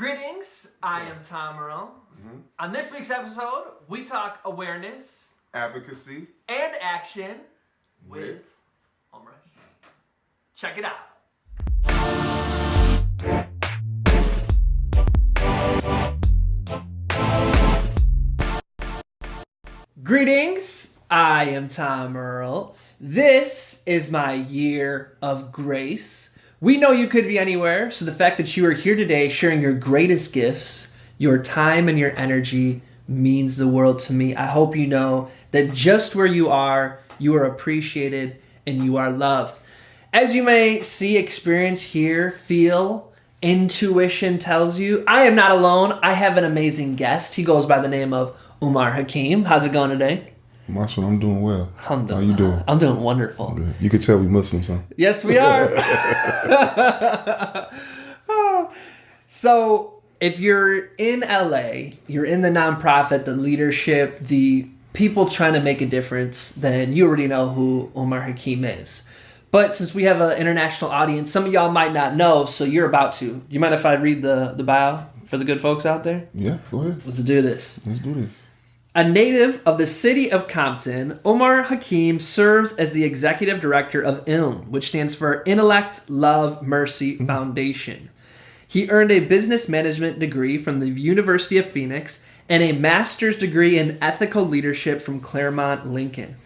Greetings, I am Tom Merle. On this week's episode, we talk awareness, Advocacy, and action with Umar Hakim. Check it out. Greetings, I am Tom Merle. This is my year of grace. We know you could be anywhere, so the fact that you are here today sharing your greatest gifts, your time and your energy means the world to me. I hope you know that just where you are appreciated and you are loved. As you may see, experience, hear, feel, intuition tells you, I am not alone. I have an amazing guest. He goes by the name of Umar Hakim. How's it going today? Marshall, I'm doing well. How you doing? I'm doing wonderful. Good. You can tell we Muslims, huh? Yes, we are. So, if you're in LA, you're in the nonprofit, the leadership, the people trying to make a difference, then you already know who Umar Hakim is. But since we have an international audience, some of y'all might not know, so you're about to. You mind if I read the bio for the good folks out there? Yeah, go ahead. Let's do this. Let's do this. A native of the city of Compton, Umar Hakim serves as the executive director of ILM, which stands for Intellect, Love, Mercy Foundation. He earned a business management degree from the University of Phoenix and a master's degree in ethical leadership from Claremont Lincoln.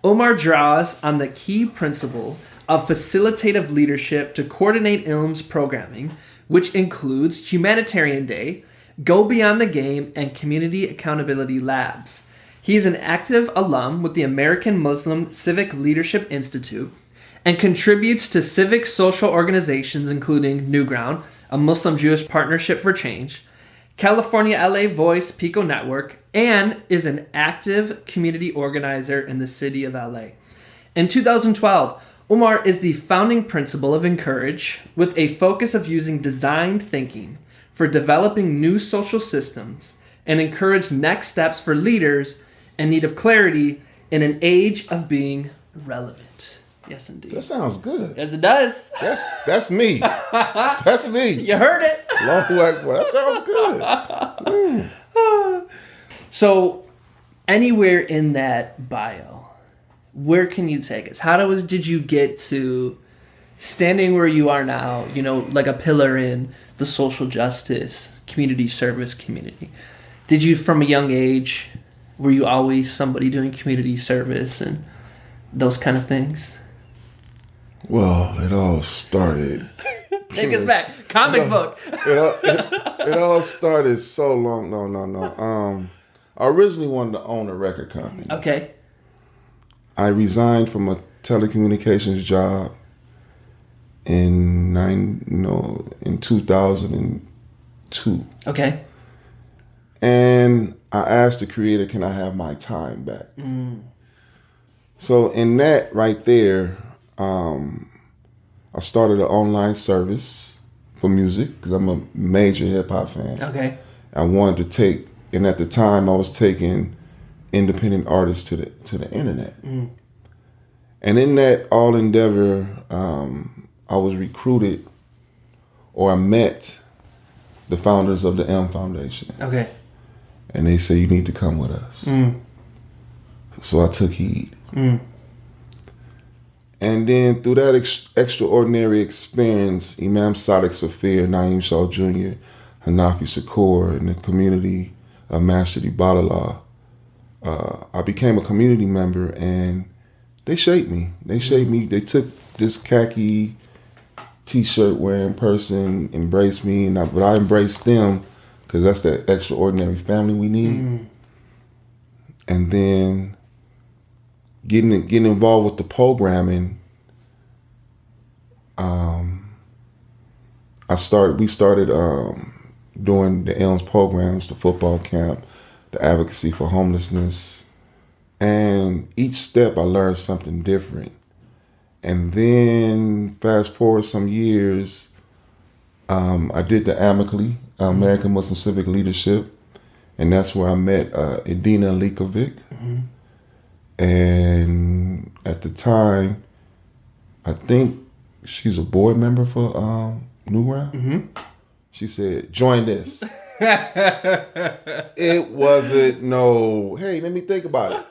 Umar draws on the key principle of facilitative leadership to coordinate ILM's programming, which includes Humanitarian Day, Go Beyond the G.A.M.E, and Community Accountability Labs. He is an active alum with the American Muslim Civic Leadership Institute and contributes to civic social organizations including New Ground, a Muslim-Jewish Partnership for Change, California LA Voice Pico Network, and is an active community organizer in the city of LA. In 2012, Umar is the founding principal of INKERIJ with a focus of using designed thinking for developing new social systems and encourage next steps for leaders in need of clarity in an age of being relevant. Yes, indeed. That sounds good. Yes, it does. That's me. That's me. You heard it. Long way. That sounds good. So, anywhere in that bio, where can you take us? How did you get to standing where you are now, you know, like a pillar in the social justice, community service community? Did you, from a young age, were you always somebody doing community service and those kind of things? Well, it all started. Take us back. Comic book. It all started so long. No. I originally wanted to own a record company. Okay. I resigned from a telecommunications job in 2002. Okay. And I asked the creator, can I have my time back? So in that right there, I started an online service for music because I'm a major hip hop fan. Okay. I wanted to take, and at the time I was taking independent artists to the internet. And in that all endeavor, I was recruited, or I met the founders of the M Foundation. Okay. And they said, you need to come with us. So I took heed. And then through that extraordinary experience, Imam Sadiq Safir, Naeem Shaw Jr., Hanafi Shakur, and the community of Master Ibalallah, I became a community member, and they shaped me. They took this khaki T-shirt wearing person, embraced me, but I embraced them because that's that extraordinary family we need. And then getting involved with the programming, we started doing the ELMS programs, the football camp, the advocacy for homelessness, and each step I learned something different. And then fast forward some years, I did the Amically, American Muslim Civic Leadership, and that's where I met Edina Likovic. And at the time, I think she's a board member for New Ground. She said, join this. It wasn't no, hey, let me think about it.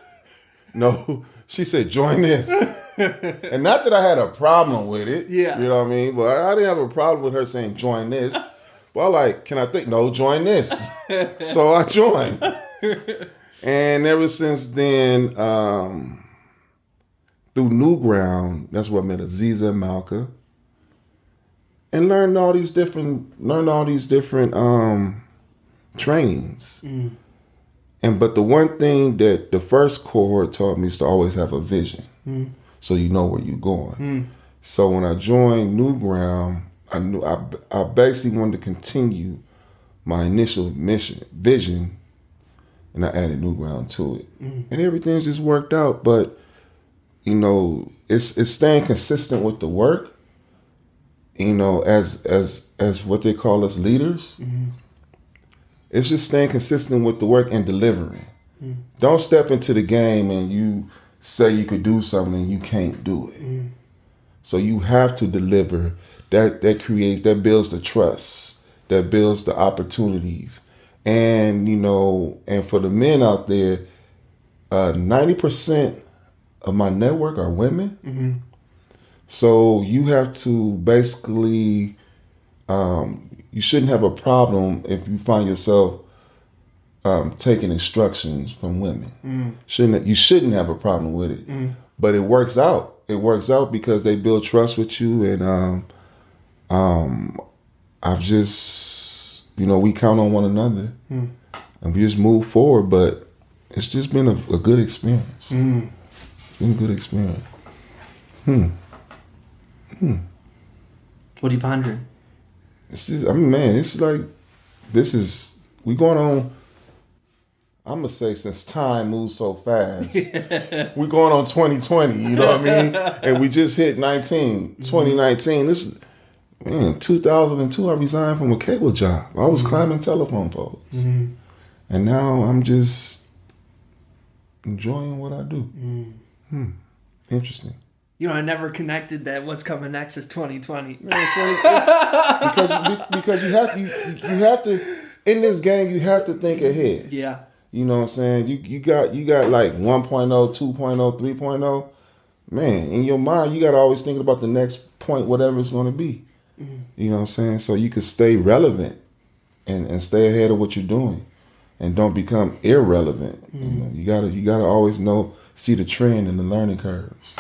No, she said, join this. And not that I had a problem with it. Yeah. You know what I mean? But I didn't have a problem with her saying, join this. But I like, can I think? No, join this. So I joined. And ever since then, through New Ground, that's where I met Aziza and Malka. And learned all these different trainings. But the one thing that the first cohort taught me is to always have a vision, so you know where you're going. So when I joined New Ground, I knew I basically wanted to continue my initial vision, and I added New Ground to it, and everything's just worked out. But you know, it's staying consistent with the work. You know, as what they call us leaders. It's just staying consistent with the work and delivering. Don't step into the game and you say you could do something and you can't do it. So you have to deliver. That builds the trust. That builds the opportunities. And, you know, and for the men out there, 90% of my network are women. So you have to basically, you shouldn't have a problem if you find yourself taking instructions from women. You shouldn't have a problem with it. But it works out. It works out because they build trust with you, and I've just, you know, we count on one another, and we just move forward. But it's just been a good experience. It's been a good experience. What are you pondering? It's just, I mean, man, it's like, we going on, I'm going to say, since time moves so fast, we're going on 2020, you know what I mean? And we just hit 2019. This is, man, 2002, I resigned from a cable job. I was climbing telephone poles. And now I'm just enjoying what I do. Interesting. You know, I never connected that what's coming next is 2020. Because you have to in this game you have to think ahead. Yeah. You know what I'm saying? You got like 1.0, 2.0, 3.0. Man, in your mind you got to always think about the next point, whatever it's going to be. You know what I'm saying? So you can stay relevant and stay ahead of what you're doing, and don't become irrelevant. You know, you gotta always see the trend and the learning curves.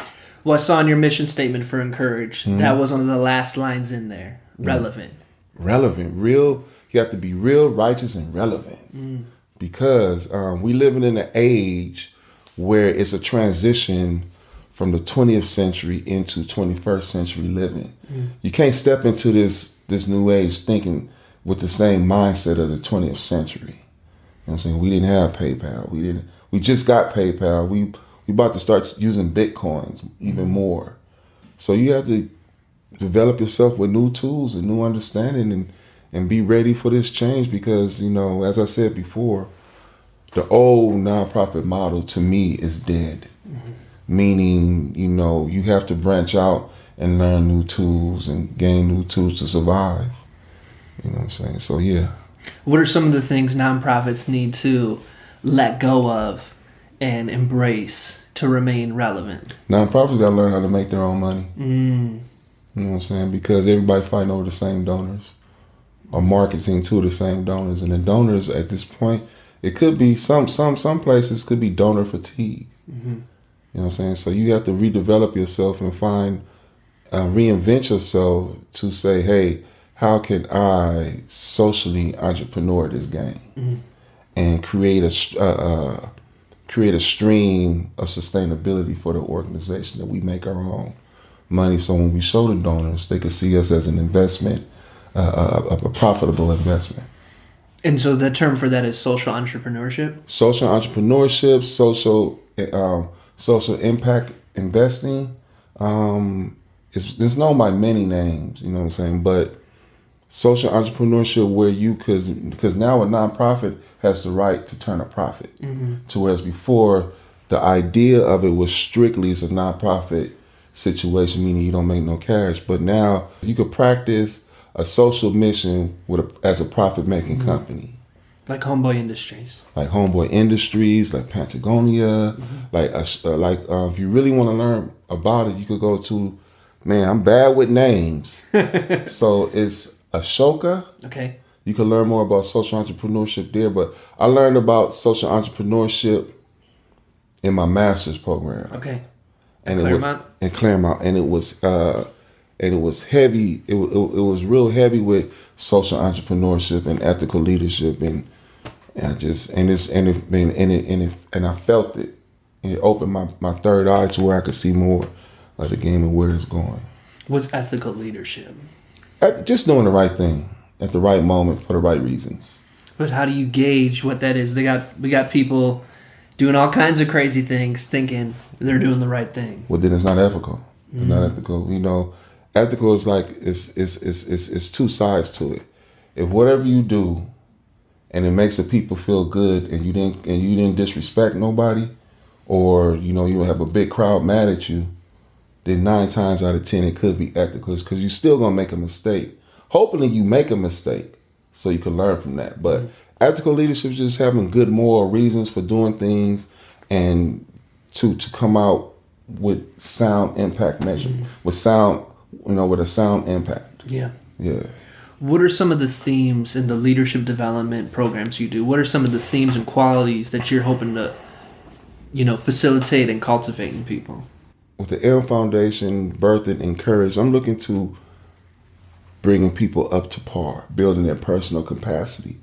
Well, I saw in your mission statement for INKERIJ, that was one of the last lines in there. Relevant. Relevant. Real. You have to be real, righteous, and relevant. Because we living in an age where it's a transition from the 20th century into 21st century living. You can't step into this new age thinking with the same mindset of the 20th century. You know what I'm saying? We didn't have PayPal. We just got PayPal. We about to start using Bitcoins even more. So you have to develop yourself with new tools and new understanding and be ready for this change because, you know, as I said before, the old nonprofit model to me is dead. Meaning, you know, you have to branch out and learn new tools and gain new tools to survive. You know what I'm saying? So, yeah. What are some of the things nonprofits need to let go of and embrace to remain relevant? Nonprofits got to learn how to make their own money. You know what I'm saying? Because everybody fighting over the same donors or marketing to the same donors. And the donors at this point, it could be some places could be donor fatigue. You know what I'm saying? So you have to redevelop yourself and reinvent yourself to say, hey, how can I socially entrepreneur this game and create a stream of sustainability for the organization that we make our own money. So when we show the donors, they can see us as an investment, a profitable investment. And so the term for that is social entrepreneurship? Social entrepreneurship, social impact investing. It's known by many names, you know what I'm saying? But social entrepreneurship where because now a nonprofit has the right to turn a profit. To whereas before, the idea of it was strictly as a nonprofit situation, meaning you don't make no cash. But now you could practice a social mission as a profit-making company. Like Homeboy Industries. Like Homeboy Industries, like Patagonia. If you really want to learn about it, you could go to, man, I'm bad with names. So it's Ashoka. Okay. You can learn more about social entrepreneurship there, but I learned about social entrepreneurship in my master's program. Okay. And Claremont? In Claremont. And it was heavy. It was real heavy with social entrepreneurship and ethical leadership, and I felt it. It opened my third eye to where I could see more of the game and where it's going. What's ethical leadership? Just doing the right thing at the right moment for the right reasons. But how do you gauge what that is? We got people doing all kinds of crazy things, thinking they're doing the right thing. Well, then it's not ethical. It's not ethical. You know, ethical is like it's two sides to it. If whatever you do, and it makes the people feel good, and you didn't disrespect nobody, or you don't have a big crowd mad at you, then 9 times out of 10 it could be ethical, because you're still gonna make a mistake. Hopefully you make a mistake so you can learn from that. But ethical leadership is just having good moral reasons for doing things, and to come out with sound impact measure, with a sound impact. Yeah. Yeah. What are some of the themes in the leadership development programs you do? What are some of the themes and qualities that you're hoping to, facilitate and cultivate in people? With the M Foundation, birthing INKERIJ, I'm looking to bringing people up to par, building their personal capacity.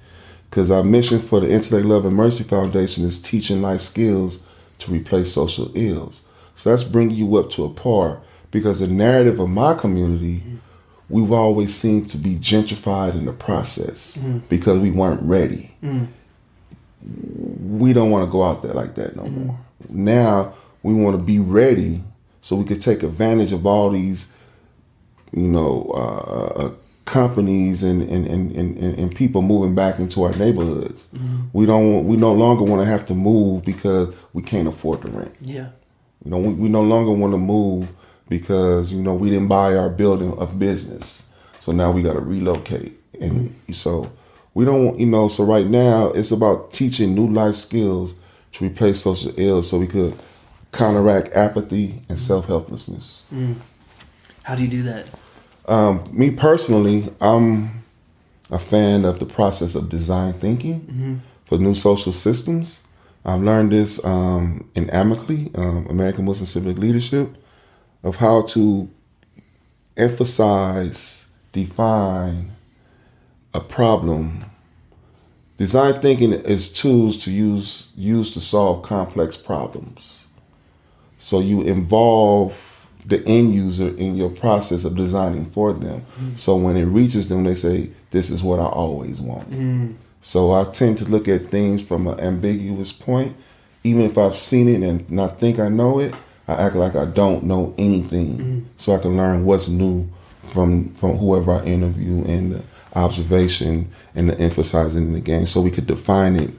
Because our mission for the Intellect, Love, and Mercy Foundation is teaching life skills to replace social ills. So that's bringing you up to a par, because the narrative of my community, we've always seemed to be gentrified in the process because we weren't ready. We don't want to go out there like that no more. Now we want to be ready so we could take advantage of all these, companies and people moving back into our neighborhoods. We no longer want to have to move because we can't afford the rent. Yeah. We no longer want to move because we didn't buy our building of business, so now we got to relocate, and so we don't. So right now it's about teaching new life skills to replace social ills, so we could counteract apathy and self-helplessness. How do you do that? Me personally, I'm a fan of the process of design thinking for new social systems. I've learned this in Amically, American Muslim Civic Leadership, of how to emphasize, define a problem. Design thinking is tools to use to solve complex problems. So you involve the end user in your process of designing for them. So when it reaches them, they say, this is what I always wanted. So I tend to look at things from an ambiguous point. Even if I've seen it and not think I know it, I act like I don't know anything, so I can learn what's new from whoever I interview, and the observation and the emphasizing in the game, so we could define it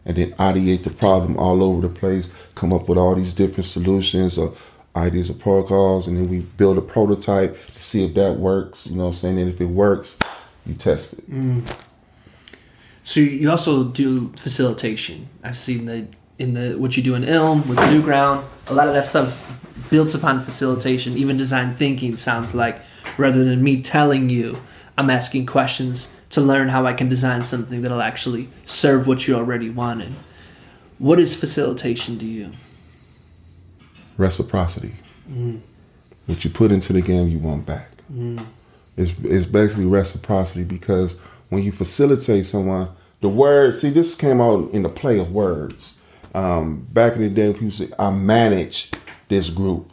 and then ideate the problem all over the place, come up with all these different solutions or ideas or protocols, and then we build a prototype to see if that works, and if it works, you test it. So you also do facilitation. I've seen that in what you do in ILM with New Ground. A lot of that stuff's built upon facilitation. Even design thinking sounds like, rather than me telling you, I'm asking questions to learn how I can design something that'll actually serve what you already wanted. What is facilitation to you? Reciprocity. What you put into the game, you want back. It's basically reciprocity, because when you facilitate someone, the word, this came out in the play of words. Back in the day, people say, I manage this group.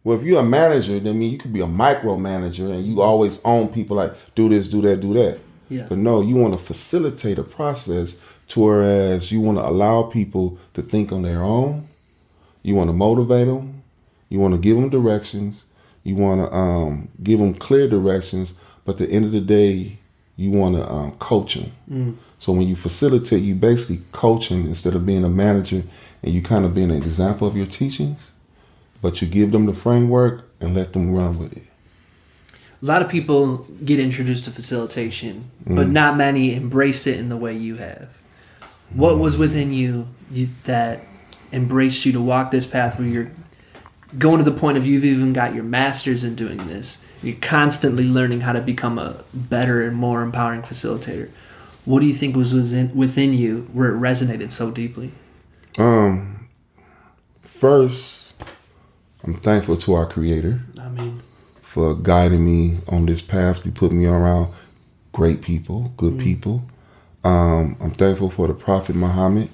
Well, if you're a manager, then you could be a micromanager and you always own people, like, do this, do that, do that. Yeah. But no, you want to facilitate a process to whereas you want to allow people to think on their own. You want to motivate them. You want to give them directions. You want to give them clear directions. But at the end of the day, you want to coach them. So when you facilitate, you basically coaching instead of being a manager, and you kind of being an example of your teachings, but you give them the framework and let them run with it. A lot of people get introduced to facilitation, but not many embrace it in the way you have. What was within you that embraced you to walk this path where you're going to the point of you've even got your master's in doing this? You're constantly learning how to become a better and more empowering facilitator. What do you think was within you where it resonated so deeply? First, I'm thankful to our Creator. I mean, for guiding me on this path to put me around great people, good people. I'm thankful for the Prophet Muhammad,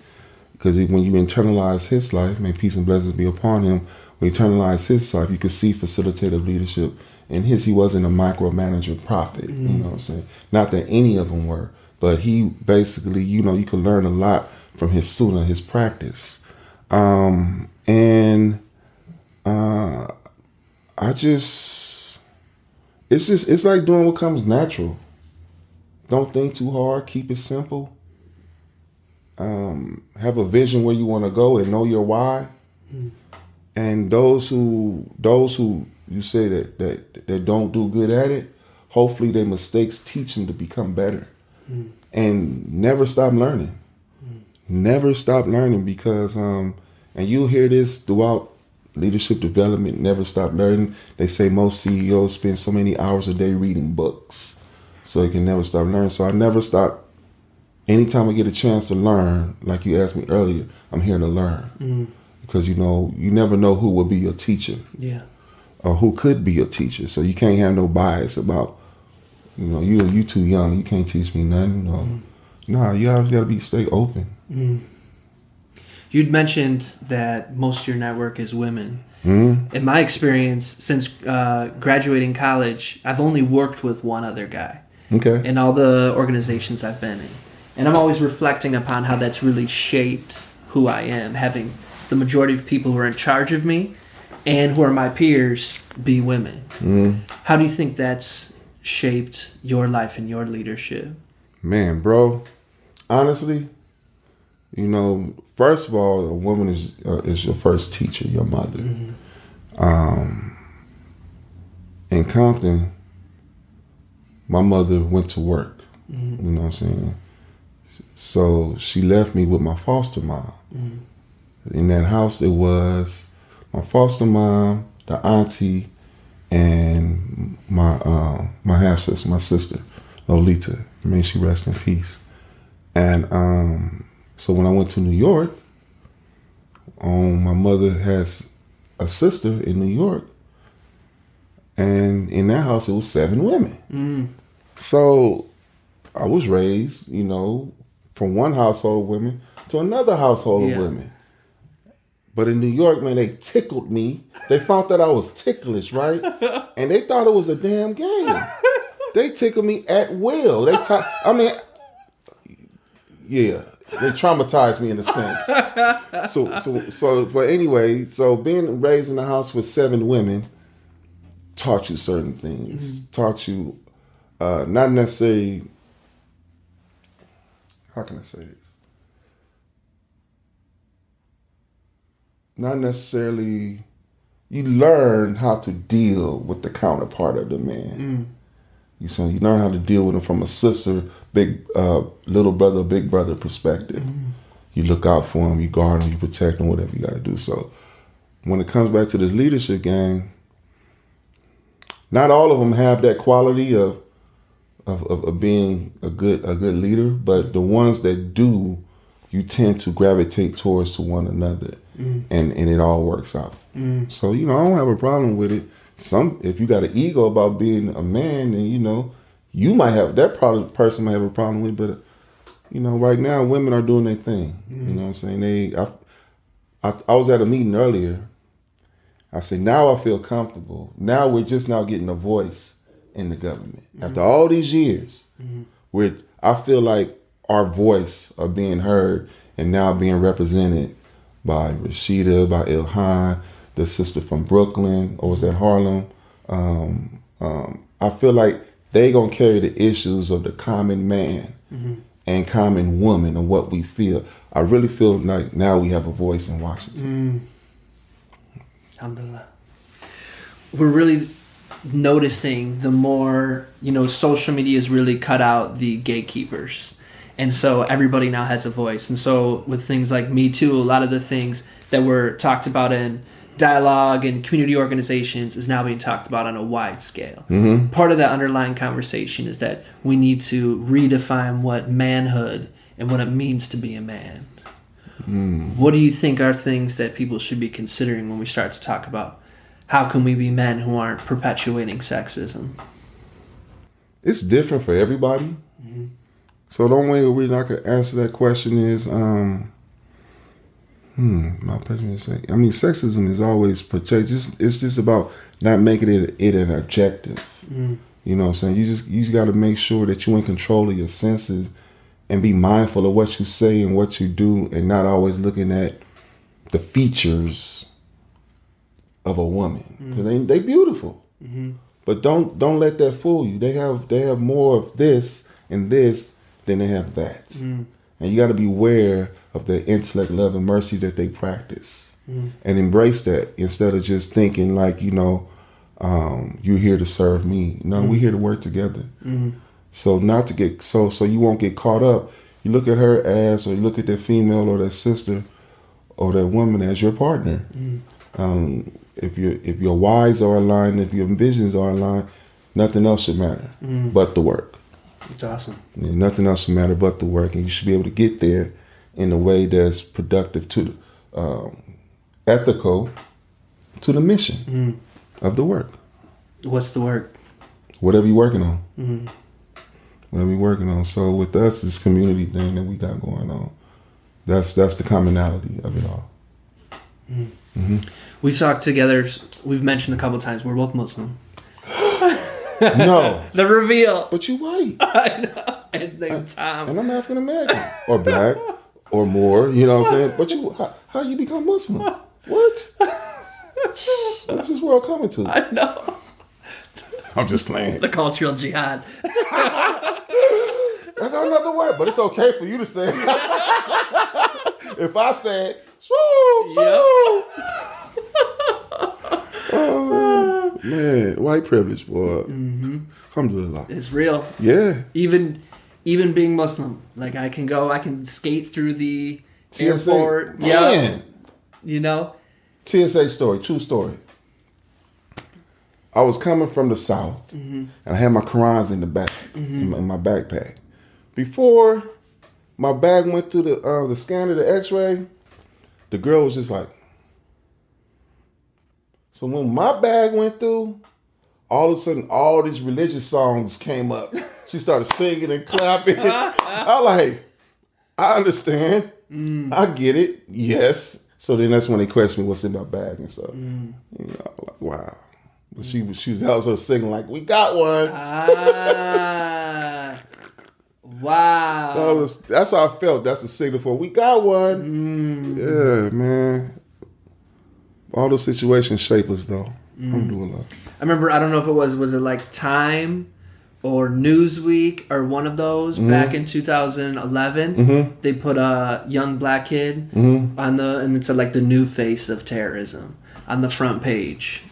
because when you internalize his life, may peace and blessings be upon him, when you internalize his life, you can see facilitative leadership in his. He wasn't a micromanager prophet, you know what I'm saying? Not that any of them were, but he basically, you can learn a lot from his sunnah, his practice. It's like doing what comes natural. Don't think too hard. Keep it simple. Have a vision where you want to go and know your why. And those who you say that don't do good at it, hopefully their mistakes teach them to become better. And never stop learning. Never stop learning, because and you'll hear this throughout leadership development, never stop learning. They say most CEOs spend so many hours a day reading books, so they can never stop learning. So I never stop. Anytime I get a chance to learn, like you asked me earlier, I'm here to learn. Because you never know who will be your teacher. Yeah. Or who could be your teacher. So you can't have no bias about, you too young, you can't teach me nothing. Nah, you always got to stay open. You'd mentioned that most of your network is women. In my experience, since graduating college, I've only worked with one other guy. Okay. In all the organizations I've been in. And I'm always reflecting upon how that's really shaped who I am, having the majority of people who are in charge of me and who are my peers be women. How do you think that's shaped your life and your leadership? Man, bro, honestly, first of all, a woman is your first teacher, your mother. In Compton, my mother went to work. You know what I'm saying? So she left me with my foster mom. In that house, it was my foster mom, the auntie, and my half sister, my sister, Lolita. May she rest in peace. And so when I went to New York, my mother has a sister in New York, and in that house it was 7 women. So I was raised, from one household of women to another household of women. But in New York, man, they tickled me. They found that I was ticklish, right? And they thought it was a damn game. They tickled me at will. They traumatized me in a sense. But anyway, so being raised in a house with 7 women taught you certain things. Taught you not necessarily, how can I say this? Not necessarily, you learn how to deal with the counterpart of the man. You learn how to deal with him from a sister, big little brother, big brother perspective. You look out for him, you guard him, you protect him, whatever you got to do. So when it comes back to this leadership game, not all of them have that quality of being a good leader, but the ones that do, you tend to gravitate towards to one another, and it all works out. So I don't have a problem with it. If you got an ego about being a man, then you might have person might have a problem with, but right now women are doing their thing. You know what I'm saying? I was at a meeting earlier. I said, now I feel comfortable. Now we're just now getting a voice in the government. After all these years, I feel like our voice are being heard and now being represented by Rashida, by Ilhan, the sister from Brooklyn, or was that Harlem? I feel like they gonna carry the issues of the common man and common woman and what we feel. I really feel like now we have a voice in Washington. Alhamdulillah. We're really noticing the more, social media has really cut out the gatekeepers. And so everybody now has a voice. And so with things like Me Too, a lot of the things that were talked about in dialogue and community organizations is now being talked about on a wide scale. Mm-hmm. Part of that underlying conversation is that we need to redefine what manhood and what it means to be a man. What do you think are things that people should be considering when we start to talk about how can we be men who aren't perpetuating sexism? It's different for everybody. Mm-hmm. So the only way I could answer that question is, my person is saying, sexism is always protected. It's just about not making it an objective. Mm. You know what I'm saying? You got to make sure that you're in control of your senses and be mindful of what you say and what you do, and not always looking at the features of a woman, because they beautiful. Mm-hmm. But don't let that fool you. They have more of this and this than they have that. Mm. And you got to be aware of the intellect, love, and mercy that they practice, and embrace that instead of just thinking like, you're here to serve me. No, we're here to work together. Mm. So not to get so you won't get caught up. You look at her as, or you look at that female or that sister or that woman as your partner. Mm. If your whys are aligned, if your visions are aligned, nothing else should matter but the work. That's awesome. Yeah, nothing else should matter but the work, and you should be able to get there in a way that's productive to, ethical to the mission of the work. What's the work? Whatever you're working on. Mm-hmm. Whatever you're working on. So with us, this community thing that we got going on, that's the commonality of it all. Mm-hmm. We've talked together. We've mentioned a couple of times we're both Muslim. No. The reveal. But you white. I know. And Tom. And I'm African American. Or black. Or more. You know what I'm saying? But how you become Muslim? What? What's this world coming to? I know. I'm just playing. The cultural jihad. I got another word, but it's okay for you to say it. If I say it, oh, man, white privilege, boy. Mm-hmm. Alhamdulillah. It's real. Yeah. Even being Muslim, like I can skate through the TSA, airport. Man. Yeah. TSA story, true story. I was coming from the South, and I had my Qurans in the back, in my backpack. Before my bag went through the scanner, the X-ray, the girl was just like. So when my bag went through, all of a sudden, all these religious songs came up. She started singing and clapping. I like, I understand. I get it. Yes. So then that's when they questioned me what's in my bag and stuff. Like, wow. But she was also singing like, we got one. Wow. That's how I felt. That's the signal for we got one. Yeah, man. All those situations shape us though. I'm doing a lot. I remember, I don't know if it was it like Time or Newsweek or one of those back in 2011. They put a young black kid on and it said like the new face of terrorism on the front page.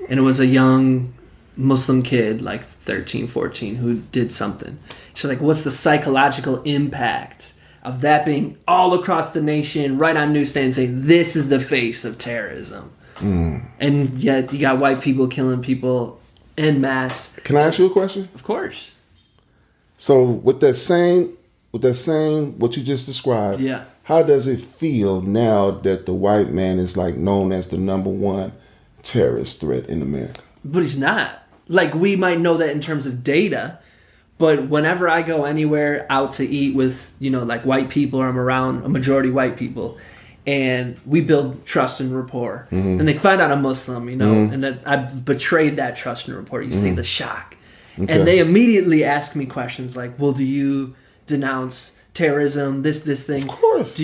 And it was a young Muslim kid, like 13, 14, who did something. She's like, what's the psychological impact of that being all across the nation, right on newsstands, saying this is the face of terrorism? And yet you got white people killing people en masse. Can I ask you a question? Of course. So with that same what you just described, yeah. How does it feel now that the white man is like known as the number one terrorist threat in America? But he's not. Like, we might know that in terms of data, but whenever I go anywhere out to eat with, like white people, or I'm around a majority white people, and we build trust and rapport, and they find out I'm Muslim, and that I've betrayed that trust and rapport. You see the shock. Okay. And they immediately ask me questions like, well, do you denounce terrorism, this thing? Of course.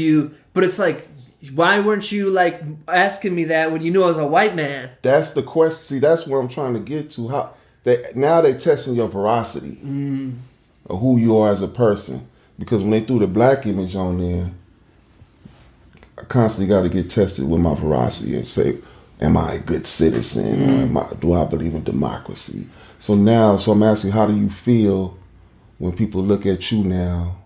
But it's like, why weren't you like asking me that when you knew I was a white man? That's the question. See, that's where I'm trying to get to. Now they're testing your veracity of who you are as a person. Because when they threw the black image on there, I constantly got to get tested with my veracity and say, am I a good citizen? Or do I believe in democracy? So I'm asking, how do you feel when people look at you now,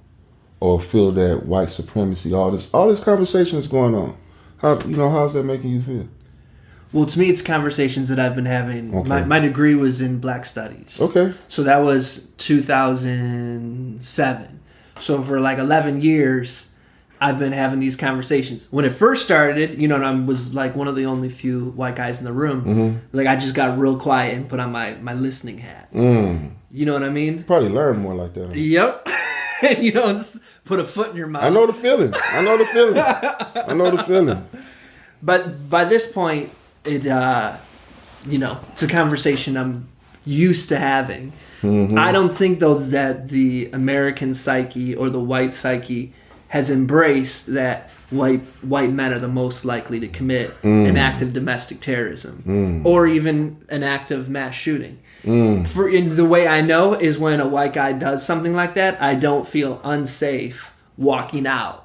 or feel that white supremacy, all this conversation is going on? How's that making you feel? Well, to me, it's conversations that I've been having. Okay. My degree was in Black Studies. Okay. So that was 2007. So for like 11 years, I've been having these conversations. When it first started, and I was like one of the only few white guys in the room. Like I just got real quiet and put on my listening hat. You know what I mean? Probably learn more like that. Huh? Yep. Just put a foot in your mouth. I know the feeling. But by this point, it's a conversation I'm used to having. I don't think, though, that the American psyche or the white psyche has embraced that white men are the most likely to commit an act of domestic terrorism or even an act of mass shooting. The way I know is when a white guy does something like that, I don't feel unsafe walking out.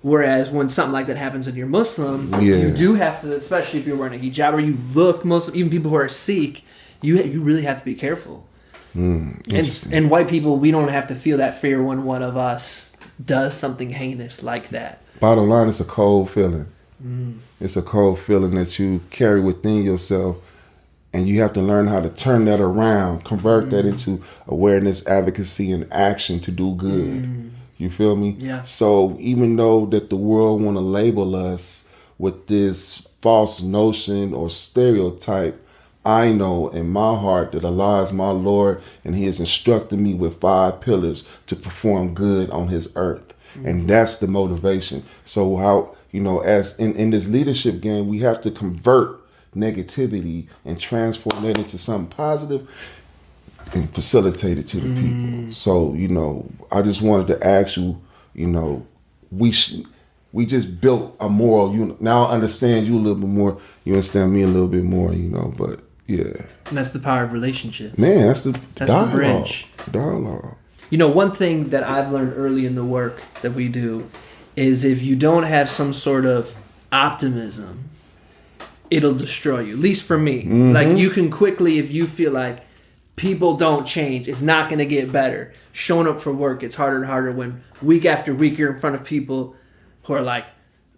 Whereas when something like that happens when you're Muslim, you do have to, especially if you're wearing a hijab or you look Muslim, even people who are Sikh, you really have to be careful. And white people, we don't have to feel that fear when one of us does something heinous like that. Bottom line, it's a cold feeling. It's a cold feeling that you carry within yourself, and you have to learn how to turn that around, convert that into awareness, advocacy, and action to do good. You feel me? Yeah. So even though that the world want to label us with this false notion or stereotype, I know in my heart that Allah is my Lord, and He has instructed me with 5 pillars to perform good on His earth. And that's the motivation. So how, as in this leadership game, we have to convert negativity and transform that into something positive and facilitate it to the people. So, I just wanted to ask you, we just built a moral unit. Now I understand you a little bit more. You understand me a little bit more, but yeah. And that's the power of relationship. Man, that's the dialogue. The bridge. Dialogue. One thing that I've learned early in the work that we do is if you don't have some sort of optimism, it'll destroy you. At least for me. Like you can quickly, if you feel like people don't change, it's not going to get better. Showing up for work, it's harder and harder when week after week you're in front of people who are like,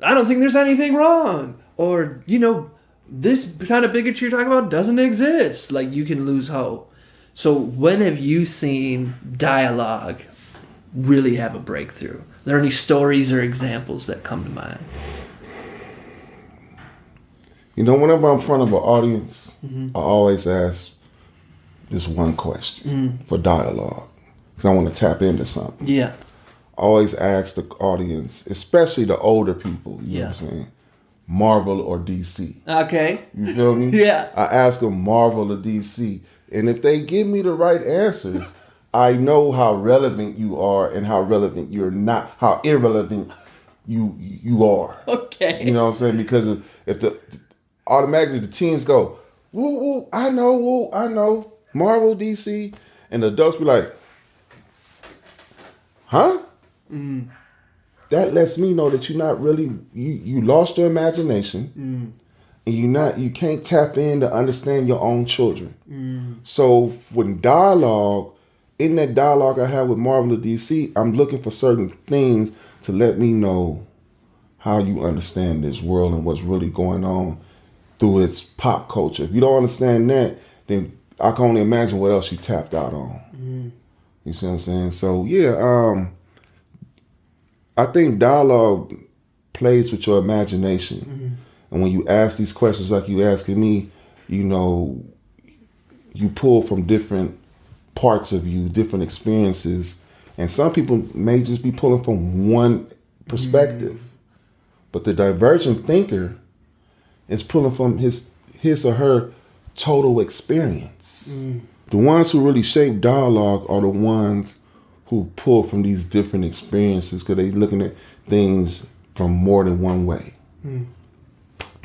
I don't think there's anything wrong. Or, this kind of bigotry you're talking about doesn't exist. Like you can lose hope. So when have you seen dialogue really have a breakthrough? Are there any stories or examples that come to mind? Whenever I'm in front of an audience, I always ask this one question for dialogue, because I want to tap into something. Yeah. I always ask the audience, especially the older people, you know what I'm saying, Marvel or DC. Okay. You feel me? Yeah. I ask them Marvel or DC. And if they give me the right answers, I know how relevant you are and how relevant you're not, how irrelevant you are. Okay. You know what I'm saying? Because if automatically the teens go, woo, woo, I know, Marvel, DC, and the adults be like, huh? That lets me know that you're not really, you lost your imagination. And you can't tap in to understand your own children. So when in that dialogue I have with Marvel or DC, I'm looking for certain things to let me know how you understand this world and what's really going on through its pop culture. If you don't understand that, then I can only imagine what else you tapped out on. You see what I'm saying? So yeah, I think dialogue plays with your imagination. And when you ask these questions like you asking me, you pull from different parts of you, different experiences. And some people may just be pulling from one perspective. But the divergent thinker is pulling from his or her total experience. The ones who really shape dialogue are the ones who pull from these different experiences because they're looking at things from more than one way.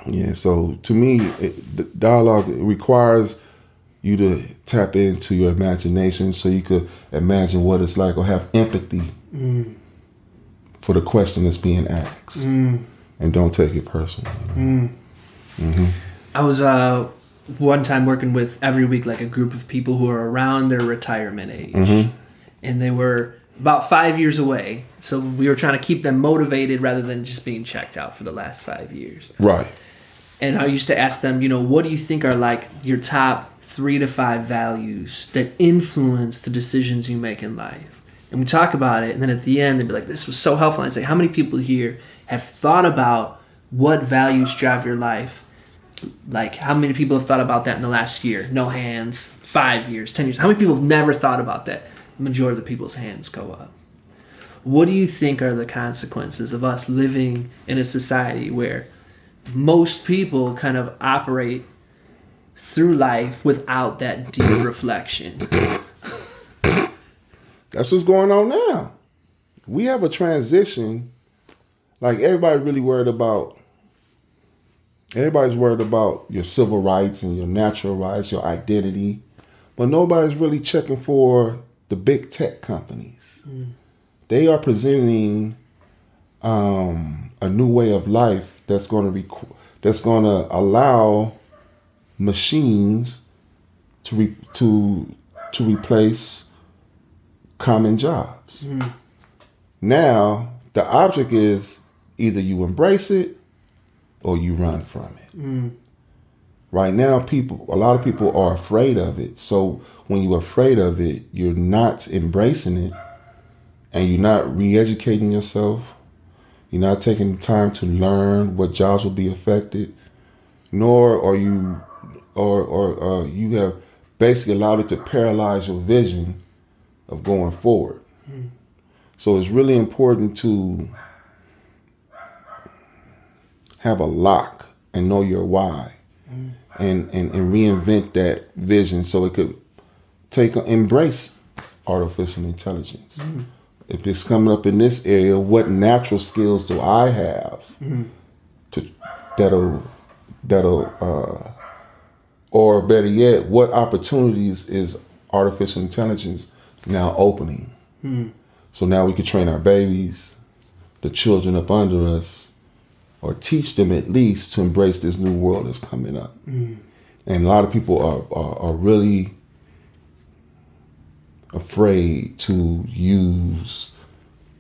Yeah, so to me, the dialogue requires you to tap into your imagination so you could imagine what it's like or have empathy for the question that's being asked. And don't take it personally. I was one time working with every week like a group of people who are around their retirement age, and they were about 5 years away. So we were trying to keep them motivated rather than just being checked out for the last 5 years. Right. And I used to ask them, what do you think are like your top 3 to 5 values that influence the decisions you make in life? And we talk about it, and then at the end they'd be like, this was so helpful. And I'd say, how many people here have thought about what values drive your life? Like, how many people have thought about that in the last year? No hands. 5 years, 10 years. How many people have never thought about that? The majority of the people's hands go up. What do you think are the consequences of us living in a society where most people kind of operate through life without that deep reflection? That's what's going on now. We have a transition. Like, everybody's worried about your civil rights and your natural rights, your identity. But nobody's really checking for the big tech companies. They are presenting a new way of life that's going to allow machines to replace common jobs. Now the object is either you embrace it or you run from it. Right now, a lot of people are afraid of it. So when you're afraid of it, you're not embracing it, and you're not re-educating yourself. You're not taking time to learn what jobs will be affected, nor are you, or you have basically allowed it to paralyze your vision of going forward. So it's really important to have a lock and know your why, and reinvent that vision so it could embrace artificial intelligence. If it's coming up in this area, what natural skills do I have or better yet, what opportunities is artificial intelligence now opening? So now we can train our babies, the children up under us, or teach them at least to embrace this new world that's coming up. And a lot of people are really afraid to use,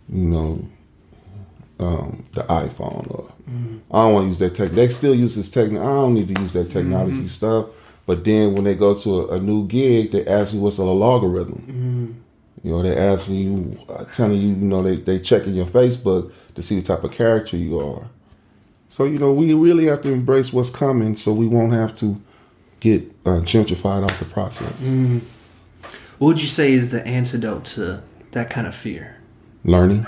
the iPhone, or I don't want to use that tech. They still use this technology. I don't need to use that technology stuff. But then when they go to a new gig, they ask you what's a logarithm. They asking you, telling you, they checking your Facebook to see the type of character you are. So, we really have to embrace what's coming so we won't have to get gentrified off the process. What would you say is the antidote to that kind of fear? Learning,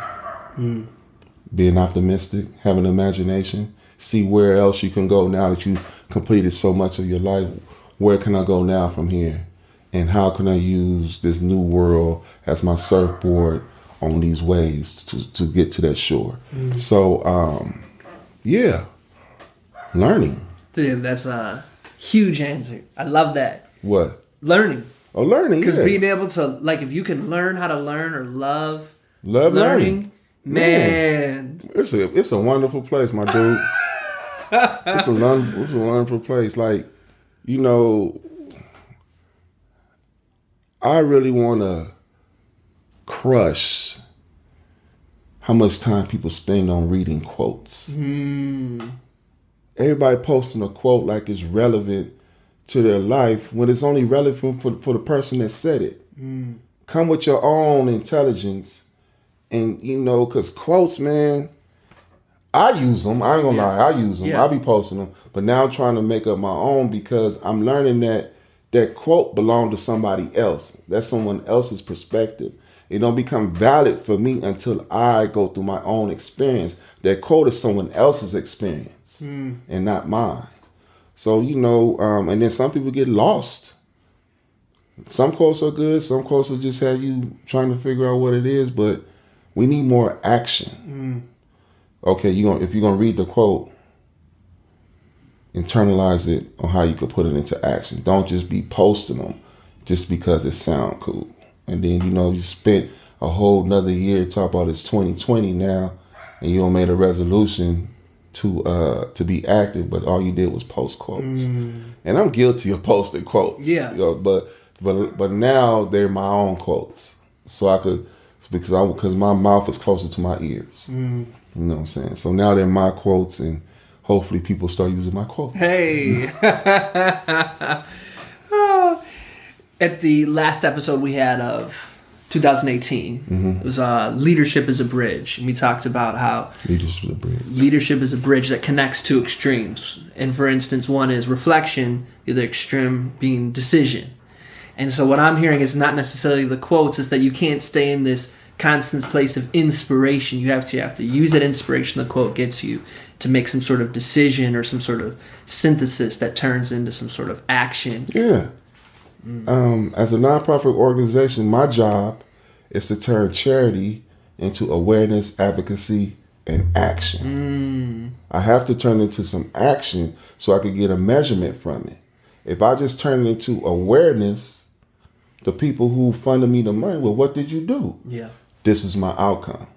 being optimistic, having imagination, see where else you can go now that you've completed so much of your life. Where can I go now from here? And how can I use this new world as my surfboard on these waves to get to that shore? So, learning. Dude, that's a huge answer. I love that. What? Learning. Oh, learning, Because being able to, if you can learn how to learn or love learning, man. It's a wonderful place, my dude. It's a wonderful place. I really want to crush how much time people spend on reading quotes. Everybody posting a quote like it's relevant to their life when it's only relevant for the person that said it. Come with your own intelligence, and because quotes, man, I use them. I ain't gonna lie, I use them. Yeah. I be posting them, but now I'm trying to make up my own because I'm learning that quote belonged to somebody else. That's someone else's perspective. It don't become valid for me until I go through my own experience. That quote is someone else's experience and not mine. So, and then some people get lost. Some quotes are good. Some quotes will just have you trying to figure out what it is, but we need more action. Okay, if you're going to read the quote, internalize it on how you can put it into action. Don't just be posting them just because it sound cool. And then, you spent a whole nother year talking about it's 2020 now, and you don't made a resolution to be active, but all you did was post quotes. And I'm guilty of posting quotes. Yeah. You know, but now they're my own quotes, so I could because my mouth is closer to my ears. You know what I'm saying? So now they're my quotes, and hopefully people start using my quotes. Hey. At the last episode we had of 2018, it was Leadership is a Bridge. And we talked about how leadership is a bridge that connects two extremes. And for instance, one is reflection, the other extreme being decision. And so what I'm hearing is not necessarily the quotes, it's that you can't stay in this constant place of inspiration. You have to use that inspiration the quote gets you to make some sort of decision or some sort of synthesis that turns into some sort of action. Yeah. As a nonprofit organization, my job is to turn charity into awareness, advocacy, and action. I have to turn it into some action so I could get a measurement from it. If I just turn it into awareness, the people who funded me the money, well, what did you do? Yeah. This is my outcome.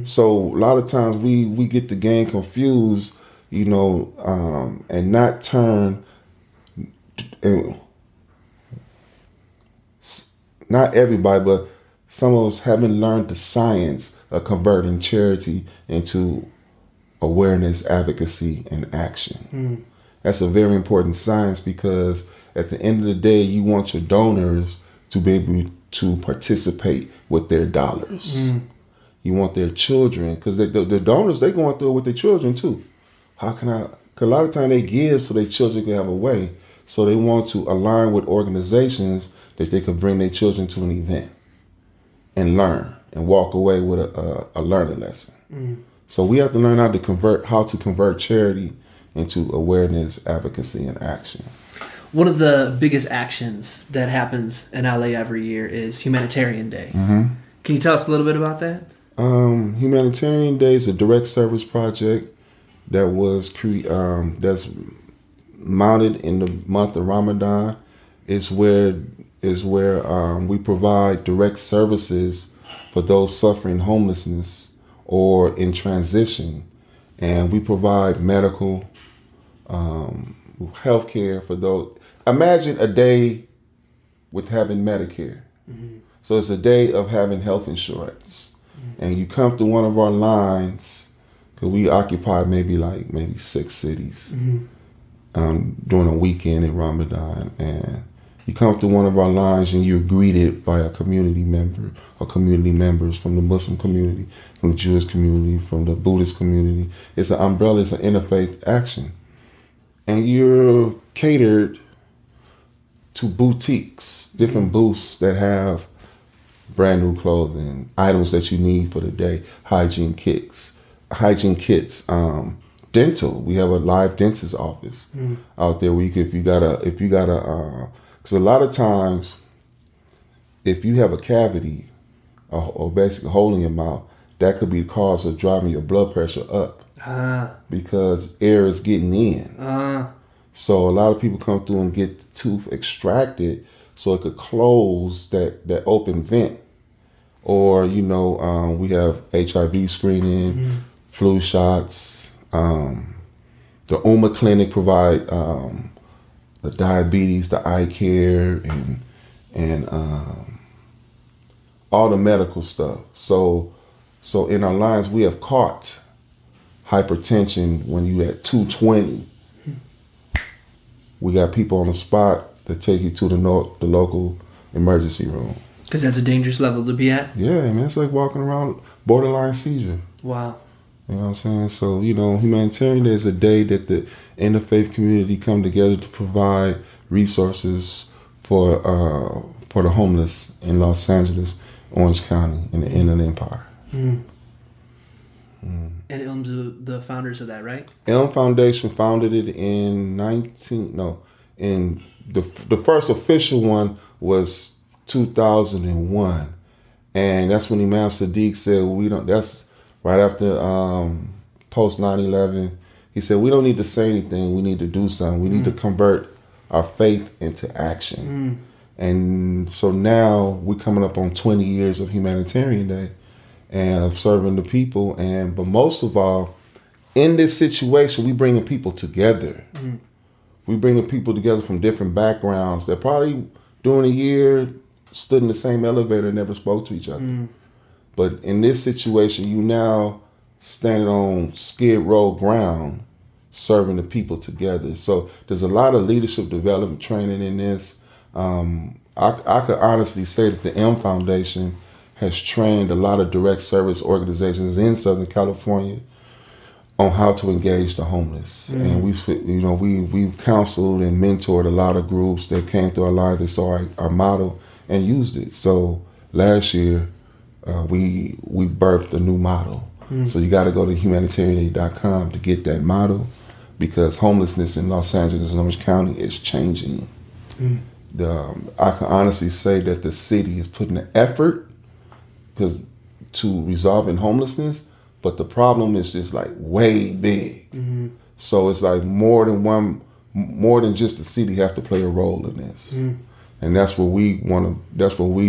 So a lot of times we get the game confused, you know, and not turn... not everybody, but some of us haven't learned the science of converting charity into awareness, advocacy, and action. That's a very important science because at the end of the day, you want your donors to be able to participate with their dollars. You want their children, because the donors, they're going through it with their children too. Because a lot of time they give so their children can have a way. So they want to align with organizations that they could bring their children to an event and learn and walk away with a learning lesson. So we have to learn how to convert charity into awareness, advocacy, and action. One of the biggest actions that happens in LA every year is Humanitarian Day. Can you tell us a little bit about that? Humanitarian Day is a direct service project that was that's mounted in the month of Ramadan. Is where we provide direct services for those suffering homelessness or in transition, and we provide medical, health care for those. Imagine a day with having Medicare. So it's a day of having health insurance, and you come through one of our lines because we occupy maybe 6 cities during a weekend in Ramadan, and you come through one of our lines and you're greeted by a community member or community members from the Muslim community, from the Jewish community, from the Buddhist community. It's an umbrella, it's an interfaith action. And you're catered to boutiques, different booths that have brand new clothing, items that you need for the day, hygiene kits, dental. We have a live dentist office out there where you could, if you got a because a lot of times, if you have a cavity or basically a hole in your mouth, that could be the cause of driving your blood pressure up because air is getting in. So a lot of people come through and get the tooth extracted so it could close that open vent. Or, we have HIV screening, flu shots. The Umar Clinic provide the diabetes, the eye care, and all the medical stuff. So in our lines, we have caught hypertension when you at 220. We got people on the spot that take you to the local emergency room. Because that's a dangerous level to be at? Yeah, man. It's like walking around borderline seizure. Wow. You know what I'm saying? So, Humanitarian Day is a day that the interfaith community come together to provide resources for the homeless in Los Angeles, Orange County, and the Inland Empire. And ILM's the founders of that, right? ILM Foundation founded it in the first official one was 2001. And that's when Imam Sadiq said, that's right after post 9/11. He said, we don't need to say anything. We need to do something. We need to convert our faith into action. And so now we're coming up on 20 years of Humanitarian Day and of serving the people. But most of all, in this situation, we bringing people together. We bringing people together from different backgrounds that probably during a year stood in the same elevator and never spoke to each other. But in this situation, you now standing on skid row ground, serving the people together. So there's a lot of leadership development training in this. I could honestly say that the M Foundation has trained a lot of direct service organizations in Southern California on how to engage the homeless. And we've counseled and mentored a lot of groups that came through our lives. They saw our model and used it. So last year, we birthed a new model. So you got to go to humanitarian.com to get that model, because homelessness in Los Angeles and Orange County is changing. I can honestly say that the city is putting the effort to resolving homelessness, but the problem is just like way big. So it's like more than just the city have to play a role in this. And that's what we